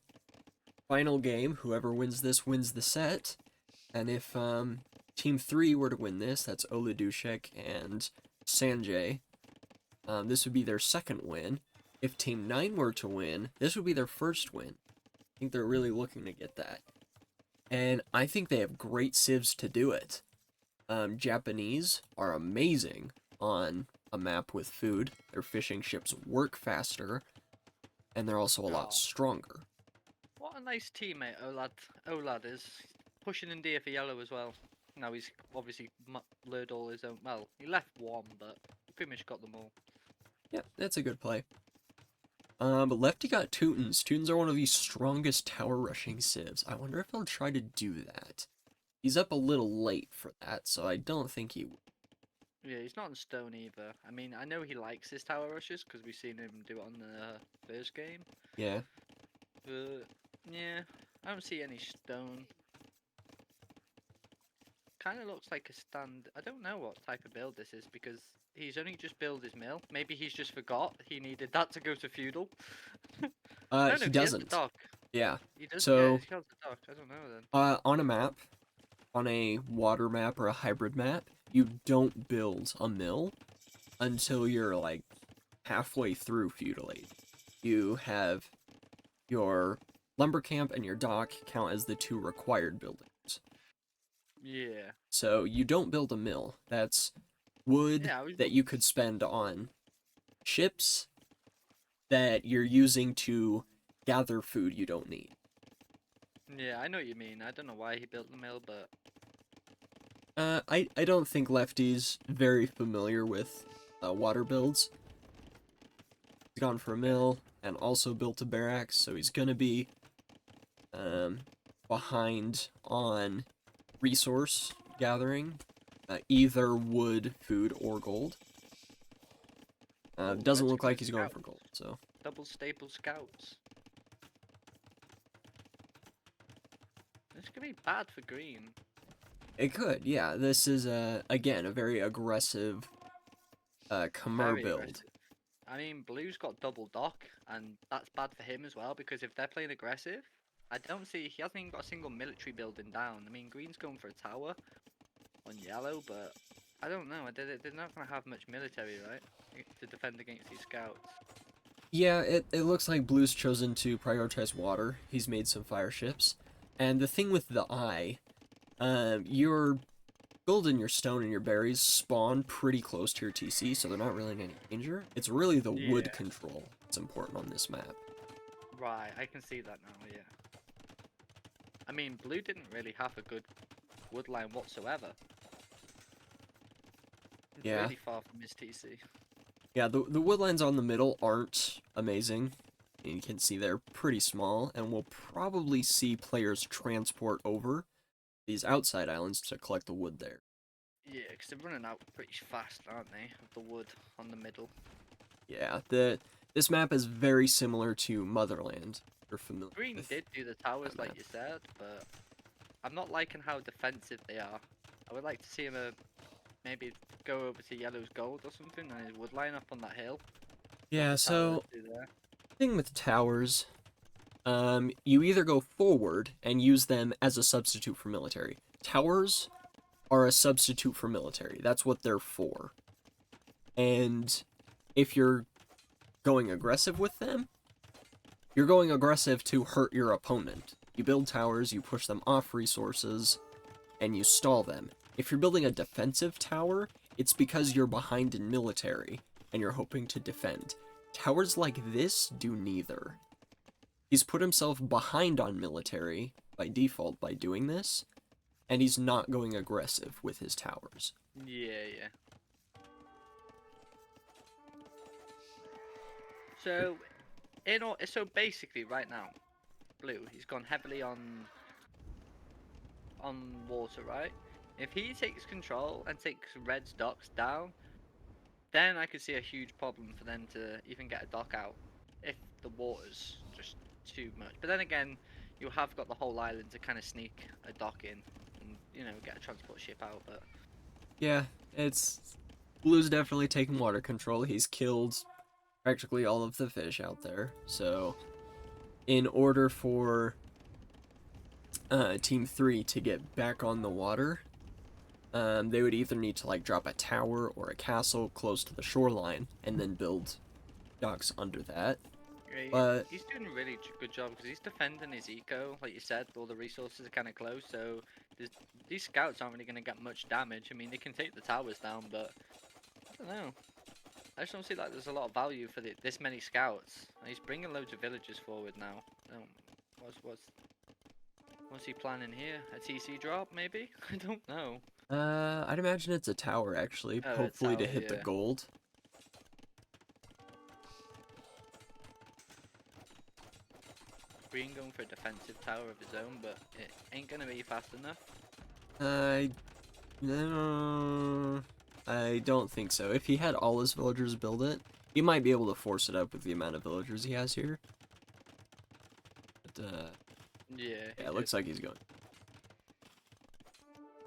S1: final game. Whoever wins this wins the set, and if, Team 3 were to win this, that's Oladushek and Sanjay, this would be their second win. If Team 9 were to win, this would be their first win. I think they're really looking to get that. and I think they have great civs to do it. Japanese are amazing on a map with food. Their fishing ships work faster, and they're also a lot
S2: Oh,
S1: stronger.
S2: what a nice teammate Olad is. Pushing in deer for yellow as well. Now he's obviously lured all his own. Well, he left one, but he pretty much got them all.
S1: Yeah, that's a good play. But Lefty got Teutons. Teutons are one of the strongest tower rushing civs. I wonder if he'll try to do that. He's up a little late for that, so I don't think he will.
S2: Yeah, he's not in stone either. I mean, I know he likes his tower rushes because we've seen him do it on the first game.
S1: Yeah.
S2: But yeah, I don't see any stone. Kind of looks like a stand. I don't know what type of build this is because he's only just built his mill. Maybe he's just forgot he needed that to go to feudal. No,
S1: He
S2: he has the
S1: doesn't.
S2: dock.
S1: Yeah.
S2: He does.
S1: So,
S2: Yeah, he has the dock. I don't know then.
S1: On a map, on a water map or a hybrid map, you don't build a mill until you're like halfway through feudal age. You have your lumber camp and your dock count as the two required buildings.
S2: Yeah.
S1: So you don't build a mill. That's wood
S2: Yeah,
S1: that you could spend on ships that you're using to gather food you don't need.
S2: Yeah, I know what you mean. I don't know why he built the mill, but
S1: I don't think Lefty's very familiar with water builds. He's gone for a mill and also built a barracks, so he's gonna be behind on resource gathering, either wood, food, or gold.
S2: Oh,
S1: Doesn't
S2: let's
S1: look
S2: go
S1: like he's going
S2: scouts.
S1: for gold, so.
S2: Double staple scouts. This could be bad for green.
S1: It could, yeah. This is, again, a very aggressive Khmer
S2: Very
S1: build.
S2: aggressive. I mean, blue's got double dock, and that's bad for him as well because if they're playing aggressive, I don't see he hasn't even got a single military building down. I mean, green's going for a tower on yellow, but I don't know. They're not going to have much military, right, to defend against these scouts.
S1: Yeah, it looks like Blue's chosen to prioritize water. He's made some fire ships. And the thing with the eye, your gold and your stone and your berries spawn pretty close to your TC, so they're not really in any danger. It's really the wood
S2: Yeah.
S1: control that's important on this map.
S2: Right, I can see that now. Yeah. I mean, blue didn't really have a good wood line whatsoever. It's
S1: Yeah.
S2: really far from his TC.
S1: Yeah, the woodlines on the middle aren't amazing. You can see they're pretty small, and we'll probably see players transport over these outside islands to collect the wood there.
S2: Yeah, because they're running out pretty fast, aren't they, of the wood on the middle.
S1: Yeah, this map is very similar to Motherland. You're familiar
S2: Green
S1: with
S2: did do the towers
S1: that
S2: like
S1: map.
S2: you said, but I'm not liking how defensive they are. I would like to see him maybe go over to yellow's gold or something and his wood line up on that hill.
S1: Yeah,
S2: The
S1: so
S2: towers do there.
S1: thing with towers, you either go forward and use them as a substitute for military. Towers are a substitute for military. That's what they're for. And if you're going aggressive with them, you're going aggressive to hurt your opponent. You build towers, you push them off resources, and you stall them. If you're building a defensive tower, it's because you're behind in military, and you're hoping to defend. Towers like this do neither. He's put himself behind on military by default by doing this, and he's not going aggressive with his towers.
S2: Yeah, yeah. So, so basically, right now, blue, he's gone heavily on water, right? If he takes control and takes red's docks down, then I could see a huge problem for them to even get a dock out if the water's just too much. But then again, you have got the whole island to kind of sneak a dock in and, you know, get a transport ship out. But
S1: Yeah, it's... Blue's definitely taken water control. He's killed practically all of the fish out there. So, in order for Team 3 to get back on the water, they would either need to like drop a tower or a castle close to the shoreline and then build docks under that. But
S2: He's doing a really good job because he's defending his eco. Like you said, all the resources are kind of close, so these scouts aren't really going to get much damage. I mean, they can take the towers down, but I don't know. I just don't see like there's a lot of value for this many scouts. And he's bringing loads of villagers forward now. What's he planning here? A TC drop, maybe? I don't know.
S1: I'd imagine it's a tower, actually.
S2: Oh, a
S1: Hopefully to
S2: tower,
S1: hit the
S2: yeah.
S1: gold.
S2: Green going for a defensive tower of his own, but it ain't gonna be fast enough.
S1: No, I don't think so. If he had all his villagers build it, he might be able to force it up with the amount of villagers he has here. But,
S2: Yeah,
S1: yeah, it looks like he's going.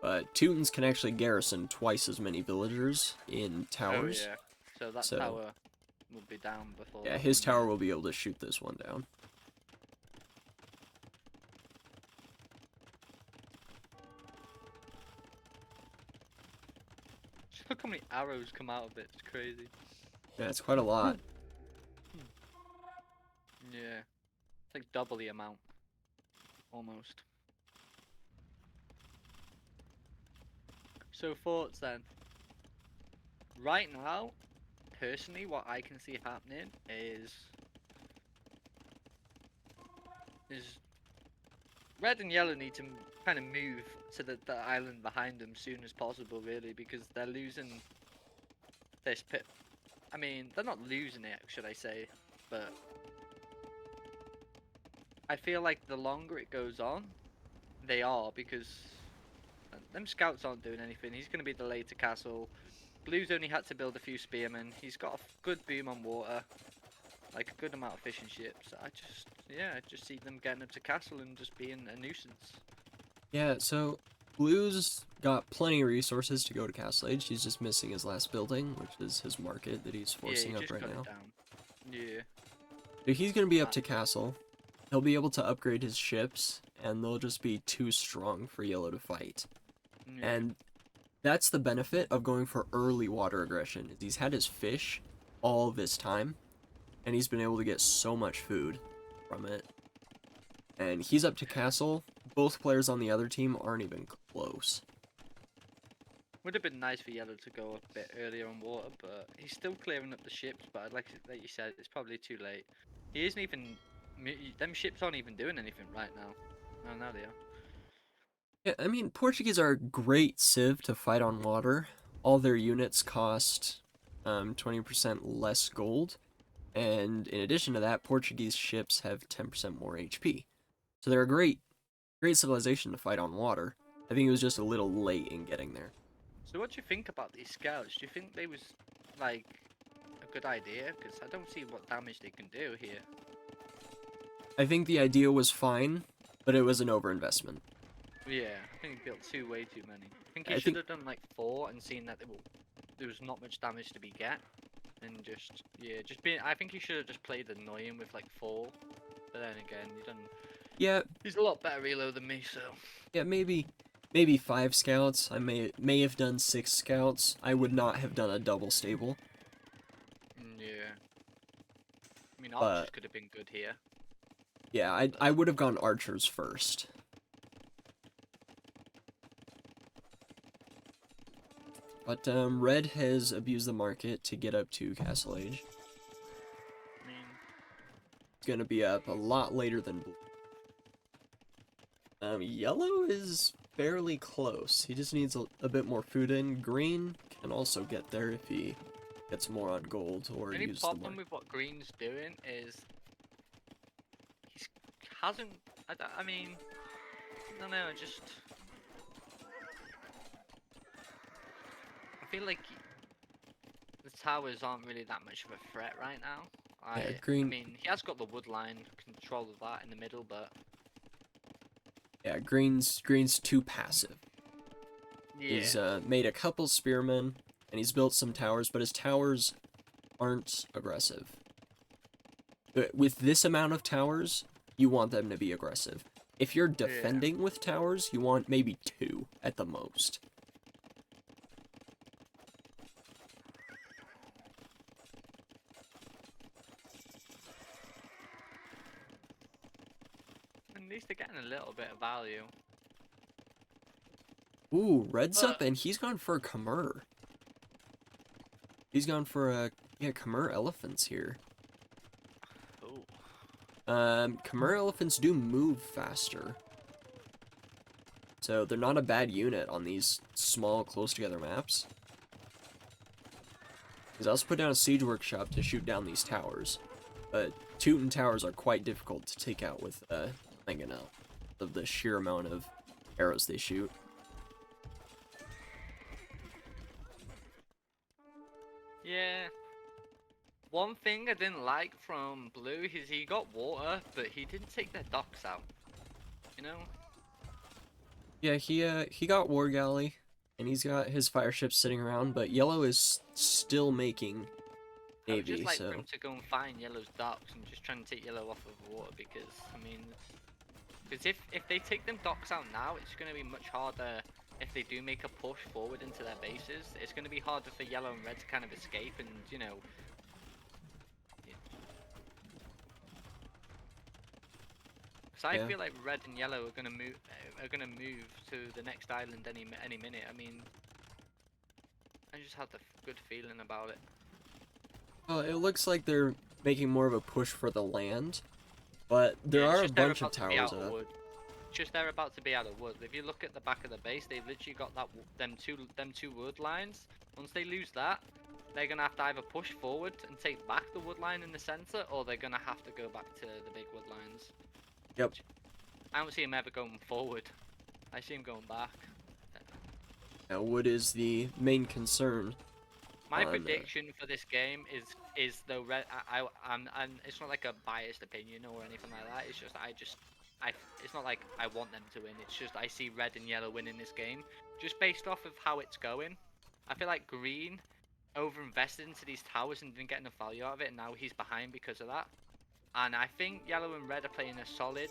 S1: But Teutons can actually garrison twice as many villagers in towers.
S2: Oh, yeah. So that tower will be down before.
S1: Yeah, his tower will be able to shoot this one down.
S2: Look how many arrows come out of it. It's crazy.
S1: Yeah, it's quite a lot.
S2: Yeah. It's like double the amount. Almost. So thoughts then. Right now, personally, what I can see happening is red and yellow need to kind of move to the island behind them soon as possible, really, because they're losing this pit. I mean, they're not losing it, should I say, but I feel like the longer it goes on, they are, because them scouts aren't doing anything. He's going to be delayed to castle. Blue's only had to build a few spearmen. He's got a good boom on water, like a good amount of fishing ships. I just see them getting up to castle and just being a nuisance.
S1: Yeah, so Blue's got plenty of resources to go to Castle Age. He's just missing his last building, which is his market that he's forcing up right now.
S2: Yeah.
S1: So he's going to be up to Castle. He'll be able to upgrade his ships, and they'll just be too strong for Yellow to fight.
S2: Yeah.
S1: And that's the benefit of going for early water aggression. Is he's had his fish all this time, and he's been able to get so much food from it. And he's up to Castle. Both players on the other team aren't even close.
S2: Would have been nice for Yellow to go a bit earlier on water, but he's still clearing up the ships. But like you said, it's probably too late. He isn't even. Them ships aren't even doing anything right now. Oh, now they are.
S1: Yeah, I mean, Portuguese are a great civ to fight on water. All their units cost 20% less gold. And in addition to that, Portuguese ships have 10% more HP. So they're a great civilization to fight on water. I think it was just a little late in getting there.
S2: So what do you think about these scouts? Do you think they was like a good idea? Because I don't see what damage they can do here.
S1: I think the idea was fine, but it was an overinvestment.
S2: Yeah, I think he built way too many. I think he should have done like 4 and seen that there was not much damage to be get. And I think he should have just played annoying with like 4. But then again, he's a lot better reload than me, so.
S1: Yeah, maybe 5 scouts. I may have done 6 scouts. I would not have done a double stable.
S2: Yeah. I mean, archers could have been good here.
S1: Yeah, I would have gone archers first. But red has abused the market to get up to Castle Age.
S2: I mean,
S1: it's gonna be up a lot later than blue. Yellow is fairly close. He just needs a bit more food in. Green can also get there if he gets more on gold or
S2: the only
S1: use the
S2: problem with what Green's doing is he hasn't. I mean, I don't know. I feel like the towers aren't really that much of a threat right now.
S1: Yeah,
S2: I mean, he has got the wood line control of that in the middle, but
S1: yeah, Green's too passive.
S2: yeah.
S1: He's made a couple spearmen and he's built some towers, but his towers aren't aggressive. With this amount of towers, you want them to be aggressive. If you're defending with towers, you want maybe 2 at the most.
S2: at least they're getting a little bit of value.
S1: Ooh, Red's up,
S2: But-
S1: and he's gone for a Khmer. He's gone for yeah, Khmer elephants here.
S2: Oh.
S1: Khmer elephants do move faster. So they're not a bad unit on these small, close-together maps. Because I also put down a siege workshop to shoot down these towers. But Teuton towers are quite difficult to take out with FindingA of the sheer amount of arrows they shoot.
S2: Yeah. One thing I didn't like from Blue is he got water, but he didn't take their docks out. You know?
S1: Yeah, he got War Galley, and he's got his fire ships sitting around, but Yellow is still making
S2: I would
S1: Navy,
S2: just like
S1: so...
S2: for him to go and find Yellow's docks and just try and take Yellow off of water because, I mean... Because if they take them docks out now, it's going to be much harder if they do make a push forward into their bases. It's going to be harder for Yellow and Red to kind of escape and, you know... Because I
S1: Yeah.
S2: feel like Red and Yellow are going to move to the next island any minute. I mean... I just had the good feeling about it.
S1: Well, it looks like they're making more of a push for the land, but there
S2: Yeah, it's
S1: are a
S2: just they're
S1: bunch of
S2: about to be
S1: towers
S2: out of
S1: up.
S2: wood. Just they're about to be out of wood. If you look at the back of the base, they've literally got that them two wood lines. Once they lose that, they're gonna have to either push forward and take back the wood line in the center, or they're gonna have to go back to the big wood lines.
S1: Yep.
S2: I don't see him ever going forward. I see him going back.
S1: Now, wood is the main concern.
S2: My
S1: on,
S2: prediction for this game is the red. I'm it's not like a biased opinion or anything like that. It's just it's not like I want them to win. It's just I see red and yellow winning this game, just based off of how it's going. I feel like green over-invested into these towers and didn't get enough value out of it, and now he's behind because of that. And I think yellow and red are playing a solid.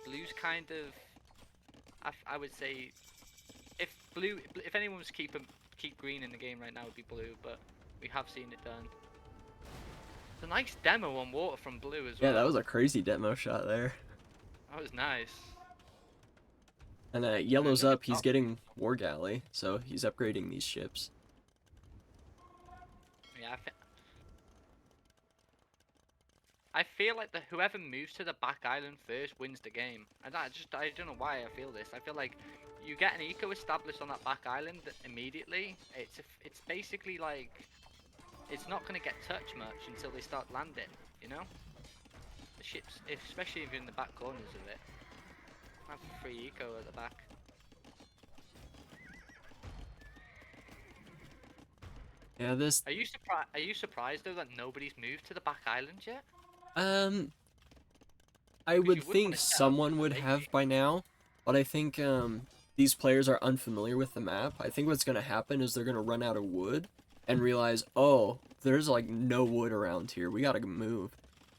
S2: Blue's kind of, I would say, if anyone was keep green in the game right now, it would be blue, but we have seen it done. It's a nice demo on water from blue as well.
S1: Yeah, that was a crazy demo shot there.
S2: That was nice.
S1: And Yellow's
S2: look
S1: up,
S2: at
S1: he's
S2: top.
S1: getting War Galley, so he's upgrading these ships.
S2: Yeah, I feel like whoever moves to the back island first wins the game. And I don't know why I feel this. I feel like you get an eco established on that back island immediately. It's basically like it's not going to get touched much until they start landing. You know, the ships, especially if you're in the back corners of it, have free eco at the back.
S1: Yeah, this...
S2: Are you surprised though that nobody's moved to the back island yet?
S1: I
S2: you
S1: would
S2: would
S1: think
S2: wanna set up
S1: someone
S2: for
S1: would
S2: late
S1: have
S2: game.
S1: by now, but I think these players are unfamiliar with the map. I think what's gonna happen is they're gonna run out of wood and realize, oh, there's like no wood around here. We gotta move.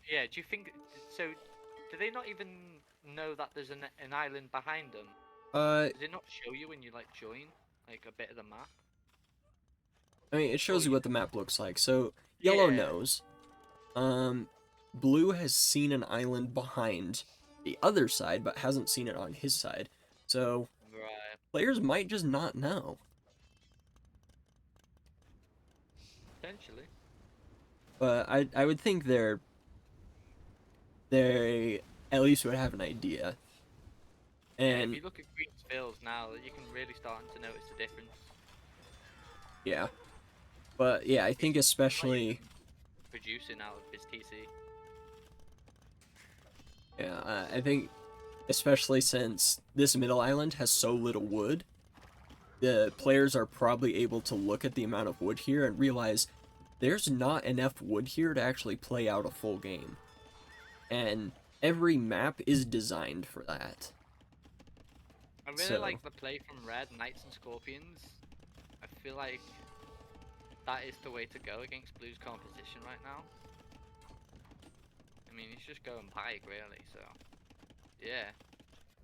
S2: Yeah, do you think so? Do they not even know that there's an island behind them? Does it not show you when you like join like a bit of the map?
S1: I mean, it shows
S2: Or
S1: you
S2: you-
S1: what the map looks like. So Yellow
S2: Yeah.
S1: knows. Blue has seen an island behind the other side, but hasn't seen it on his side. So
S2: Right.
S1: players might just not know.
S2: Potentially.
S1: But I would think they at least would have an idea.
S2: Yeah,
S1: And
S2: if you look at Green's builds now, you can really start to notice the difference.
S1: yeah. But yeah, I think
S2: He's not
S1: especially
S2: even producing out of his TC.
S1: yeah, I think especially since this middle island has so little wood, the players are probably able to look at the amount of wood here and realize there's not enough wood here to actually play out a full game. And every map is designed for that.
S2: I really
S1: So-
S2: like the play from Red, Knights and Scorpions. I feel like that is the way to go against Blue's composition right now. I mean, he's just going pike really, so yeah.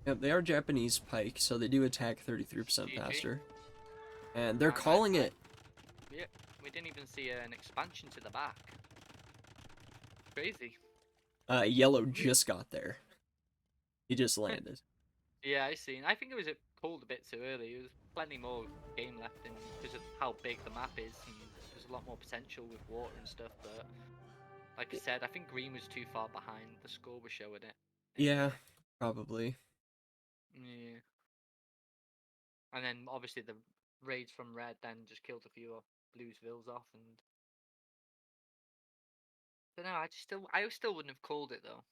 S1: Yep, they are Japanese pike, so they do attack 33%
S2: GG.
S1: faster. And they're
S2: Nice,
S1: calling
S2: nice.
S1: it.
S2: Yeah, we didn't even see an expansion to the back. Crazy.
S1: Yellow just got there. He just landed.
S2: Yeah, I seen. I think it was called a bit too early. There's plenty more game left in because of how big the map is, and there's a lot more potential with water and stuff. But like I said, I think green was too far behind. The score was showing it.
S1: Yeah, probably.
S2: Yeah. And then obviously the raids from red then just killed a few of blue's vills off, and but no, I still wouldn't have called it though.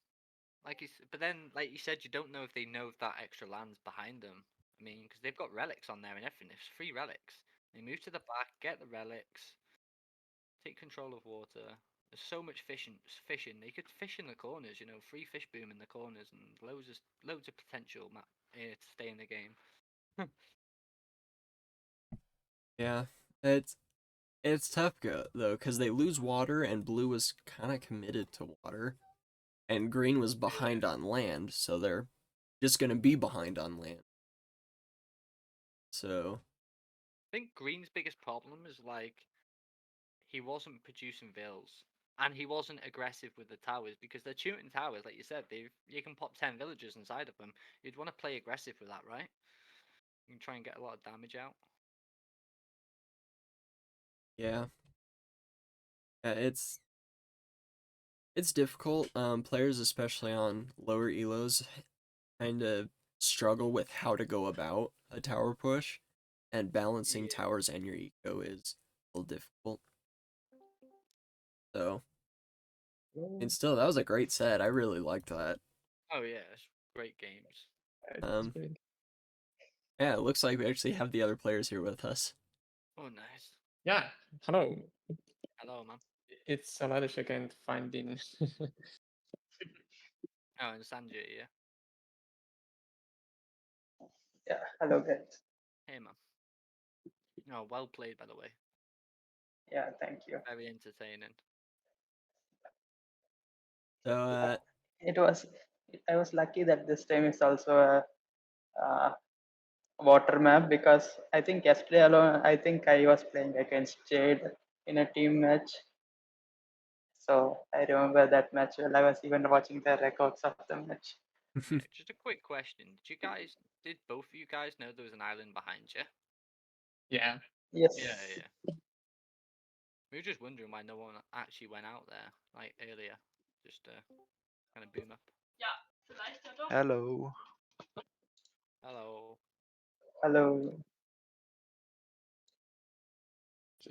S2: But then like you said, you don't know if they know if that extra land's behind them. I mean, because they've got relics on there and everything. There's 3 relics. They move to the back, get the relics, take control of water. There's so much fishing. They could fish in the corners, free fish boom in the corners, and loads of potential to stay in the game.
S1: Yeah, it's tough though, because they lose water, and blue was kind of committed to water, and green was behind on land, so they're just gonna be behind on land. So
S2: I think Green's biggest problem is like he wasn't producing vills and he wasn't aggressive with the towers because they're shooting towers, like you said. You can pop 10 villagers inside of them. You'd want to play aggressive with that, right? You can try and get a lot of damage out.
S1: yeah, it's difficult. Players, especially on lower elos, kind of struggle with how to go about a tower push, and balancing
S2: Yeah.
S1: towers and your eco is a little difficult. So, and still, that was a great set. I really liked that.
S2: Oh yeah, it's great games.
S4: It's
S1: Um,
S4: great.
S1: yeah, it looks like we actually have the other players here with us.
S2: Oh nice.
S4: Yeah, hello.
S2: Hello, man.
S4: It's Oladushek and Finding.
S2: Oh, and Sanjay, yeah.
S5: Yeah, hello guys.
S2: Hey, man. Oh, well played, by the way.
S5: Yeah, thank you.
S2: Very entertaining.
S1: So,
S5: It was, I was lucky that this time is also a water map because I think yesterday alone, I think I was playing against Jade in a team match. So I remember that match well. I was even watching the records of the match.
S2: Yeah, just a quick question. Did both of you guys know there was an island behind you?
S4: Yeah.
S5: Yes.
S2: Yeah. We were just wondering why no one actually went out there, like earlier. Just kind of boom up.
S6: Hello.
S2: Hello.
S5: Hello.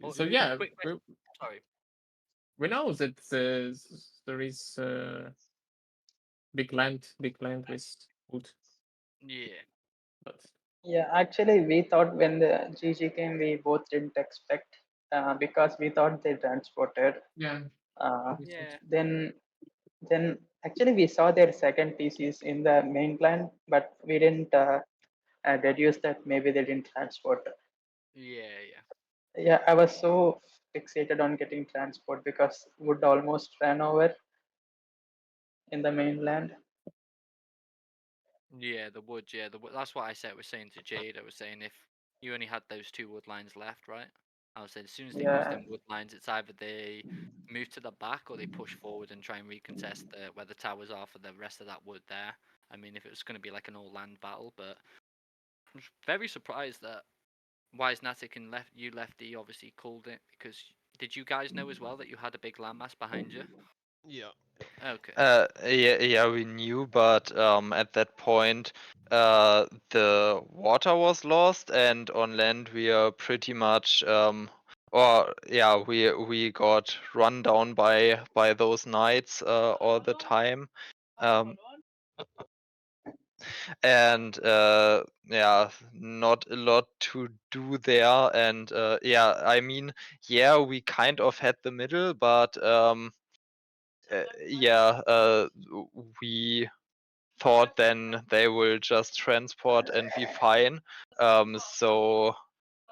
S2: Oh,
S4: So yeah,
S2: quick question. Sorry.
S4: we know that there is big land with wood,
S2: Yeah.
S4: but
S5: Yeah, actually, we thought when the GG came, we both didn't expect because we thought they transported.
S4: yeah.
S2: Yeah.
S5: Then actually we saw their second thesis in the mainland, but we didn't deduce that maybe they didn't transport.
S2: Yeah.
S5: Yeah, I was so fixated on getting transport because wood almost ran over in the mainland.
S2: Yeah, the wood. Yeah, the wood. That's what I said. Was saying to Jade. I was saying if you only had those 2 wood lines left, right? I was saying as soon as they use
S5: Yeah,
S2: them wood lines, it's either they move to the back or they push forward and try and recontest where the towers are for the rest of that wood there. I mean, if it was going to be like an all land battle, but I'm very surprised that Wisenatic and Lefty obviously called it because did you guys know as well that you had a big landmass behind you?
S6: Yeah.
S2: Okay.
S6: Yeah, we knew, but at that point, the water was lost, and on land we are pretty much or yeah, we got run down by those knights all the time. Um, and yeah, not a lot to do there. And yeah, I mean, yeah, we kind of had the middle, but yeah, we thought then they will just transport and be fine. So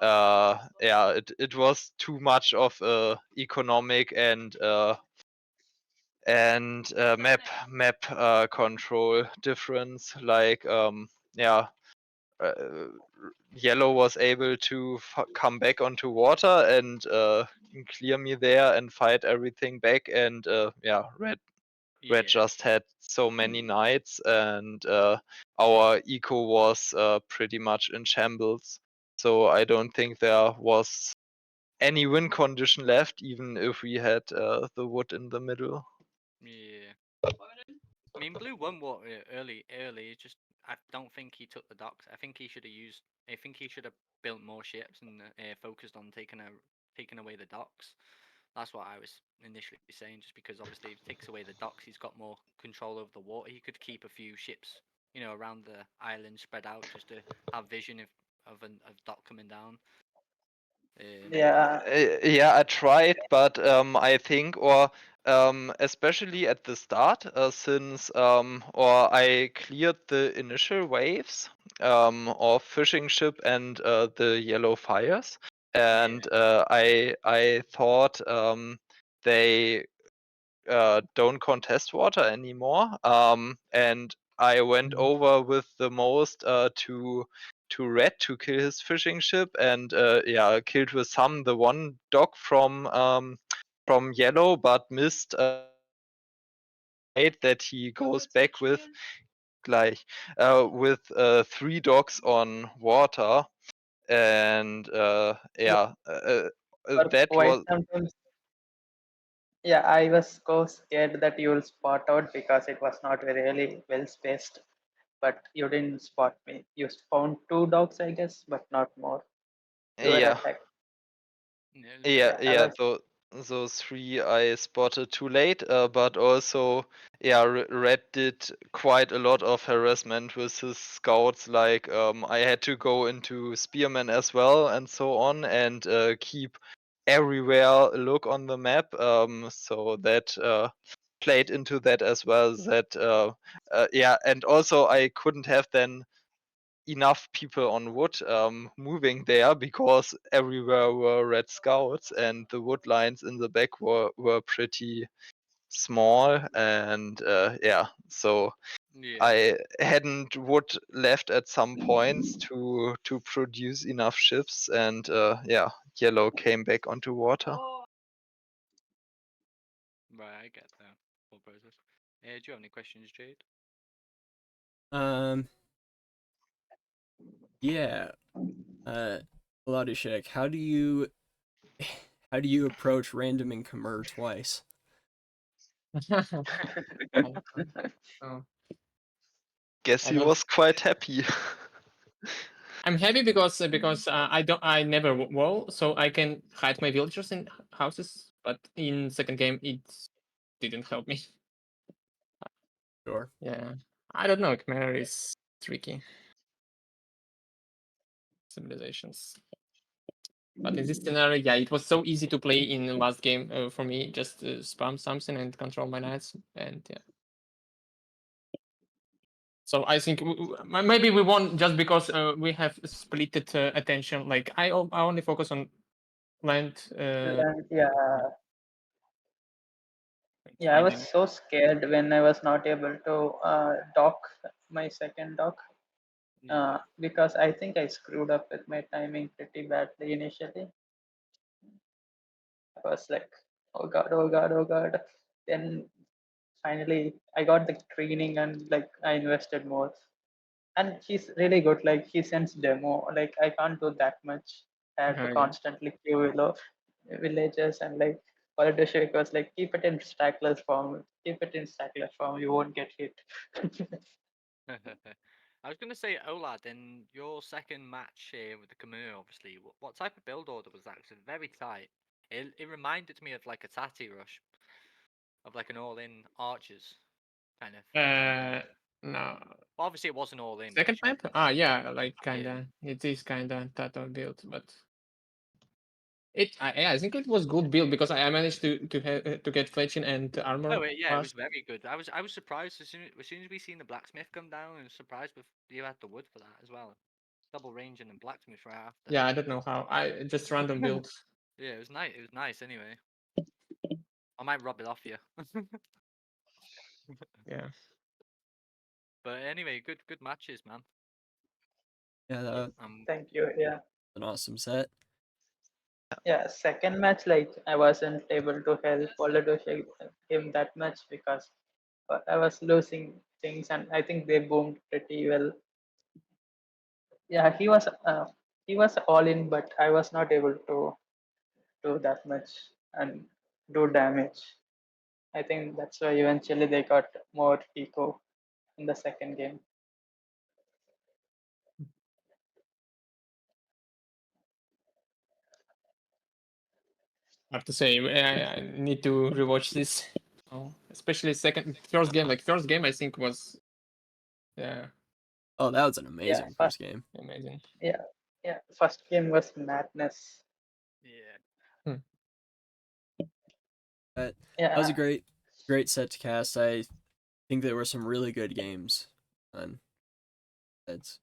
S6: yeah, it was too much of a economic and map control difference. Like yeah, uh, yellow was able to come back onto water and clear me there and fight everything back, and yeah, red Red
S2: Yeah.
S6: just had so many knights, and our eco was pretty much in shambles. So I don't think there was any win condition left, even if we had the wood in the middle.
S2: Yeah. I mean, Blue won what early. It's just I don't think he took the docks. I think he should have used. I think he should have built more ships and focused on taking away the docks. That's what I was initially saying. Just because obviously if he takes away the docks, he's got more control over the water. He could keep a few ships, around the island spread out, just to have vision of a dock coming down.
S5: Yeah,
S6: Yeah, I tried, but I think, or especially at the start, since or I cleared the initial waves of fishing ship and the yellow fires, and I thought they don't contest water anymore. And I went over with the most to Red to kill his fishing ship, and yeah, killed with some the one dog from Yellow, but missed that he goes back with gleich with 3 dogs on water, and yeah,
S5: for
S6: that
S5: quite
S6: was.
S5: some time. Yeah, I was so scared that you will spot out because it was not really well spaced. But you didn't spot me. You found 2 dogs, I guess, but not more. You were
S6: Yeah.
S5: attacked.
S6: Yeah,
S5: Yeah, I
S6: yeah,
S5: was.
S6: those 3 I spotted too late, but also, yeah, Red did quite a lot of harassment with his scouts. Like, I had to go into Spearman as well, and so on, and keep everywhere a look on the map. So that played into that as well. That, yeah, and also I couldn't have then enough people on wood moving there because everywhere were red scouts, and the wood lines in the back were pretty small, and yeah, so
S2: Yeah.
S6: I hadn't wood left at some points to produce enough ships, and yeah, Yellow came back onto water.
S2: Right, I get that whole process. Do you have any questions, Jade?
S1: Yeah. Oladushek, how do you approach random and Khmer twice?
S4: Oh,
S6: Guess
S4: I
S6: he
S4: don't.
S6: was quite happy.
S4: I'm happy because I never wall, so I can hide my villagers in houses. But in second game, it didn't help me.
S1: Sure.
S4: Yeah, I don't know. Khmer is tricky civilizations. But in this scenario, yeah, it was so easy to play in the last game for me. Just spam something and control my knights, and yeah. So I think maybe we won just because we have splitted attention. Like I only focus on land.
S5: And yeah,
S4: And
S5: yeah, I was
S4: finding.
S5: so scared when I was not able to dock my second dock because I think I screwed up with my timing pretty badly initially. I was like, oh god, oh god, oh god. Then finally I got the training and like I invested more. And he's really good. Like he sends demo. Like I can't do that much. I had to
S4: Yeah.
S5: constantly queue villages and like Oladushek was like keep it in stackless form. Keep it in stackless form. You won't get hit.
S2: I was gonna say, Olad, in your second match here with the Khmer, obviously, what type of build order was that? 'Cause it's very tight. It reminded me of like a Tati rush, of like an all-in archers kind of campaign.
S4: No.
S2: Well, obviously it wasn't all in
S4: Second
S2: because you had.
S4: map? Ah, yeah, like
S2: Yeah.
S4: kinda. It is kinda Tato build, but I think it was good build because I managed to get fletching and armor
S2: Oh yeah, it was
S4: fast.
S2: very good. I was surprised as soon as we seen the blacksmith come down, I was surprised with you had the wood for that as well. Double range and then blacksmith right after.
S4: Yeah, I don't know how. I just random build.
S2: Yeah, it was nice. It was nice anyway. I might rub it off you.
S4: Yeah.
S2: But anyway, good matches, man.
S1: Yeah, that
S5: Thank you. Yeah.
S1: was an awesome set.
S5: Yeah. Second match, like I wasn't able to help Oladushek him that much because but I was losing things, and I think they boomed pretty well. Yeah, he was all in, but I was not able to do that much and do damage. I think that's why eventually they got more eco in the second game.
S4: I have to say, I need to rewatch this. Oh, especially first game. Like first game, I think was yeah
S1: Oh, that was an
S5: Yeah,
S1: amazing first game.
S4: amazing.
S5: yeah, yeah. First game was madness.
S2: Yeah.
S1: But
S5: Yeah,
S1: that was a great set to cast. I think there were some really good games on sets.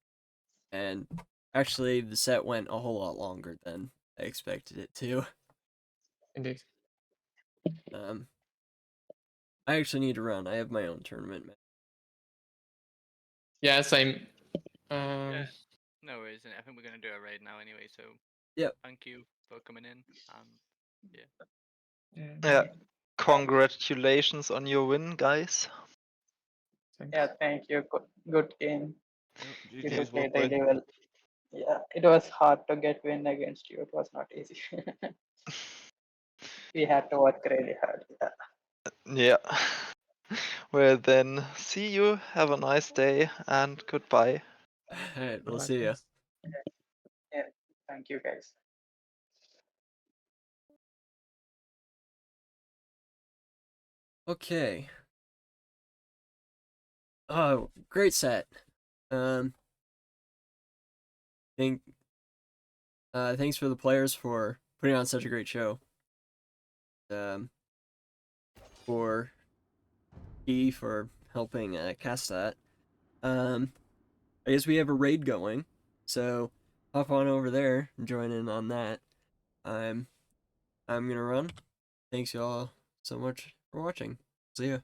S1: And actually, the set went a whole lot longer than I expected it to.
S4: Indeed.
S1: Um, I actually need to run. I have my own tournament.
S4: Yeah, same.
S2: Yeah. No worries. I think we're gonna do a raid now anyway. So
S1: Yep.
S2: thank you for coming in, and
S6: Yeah. Congratulations on your win, guys.
S4: Thanks.
S5: yeah. Thank you. Good game. You
S6: GG's,
S5: played
S6: boy.
S5: really well. Yeah, it was hard to get win against you. It was not easy. We had to work really hard. Yeah.
S6: Yeah. Well then, see you. Have a nice day and goodbye.
S1: Alright, we'll
S4: Bye,
S1: see ya.
S4: thanks.
S5: Yeah. Thank you, guys.
S1: Okay. Oh, great set. Think thanks for the players for putting on such a great show. For E for helping cast that. I guess we have a raid going, so hop on over there and join in on that. I'm gonna run. Thanks y'all so much for watching. See ya.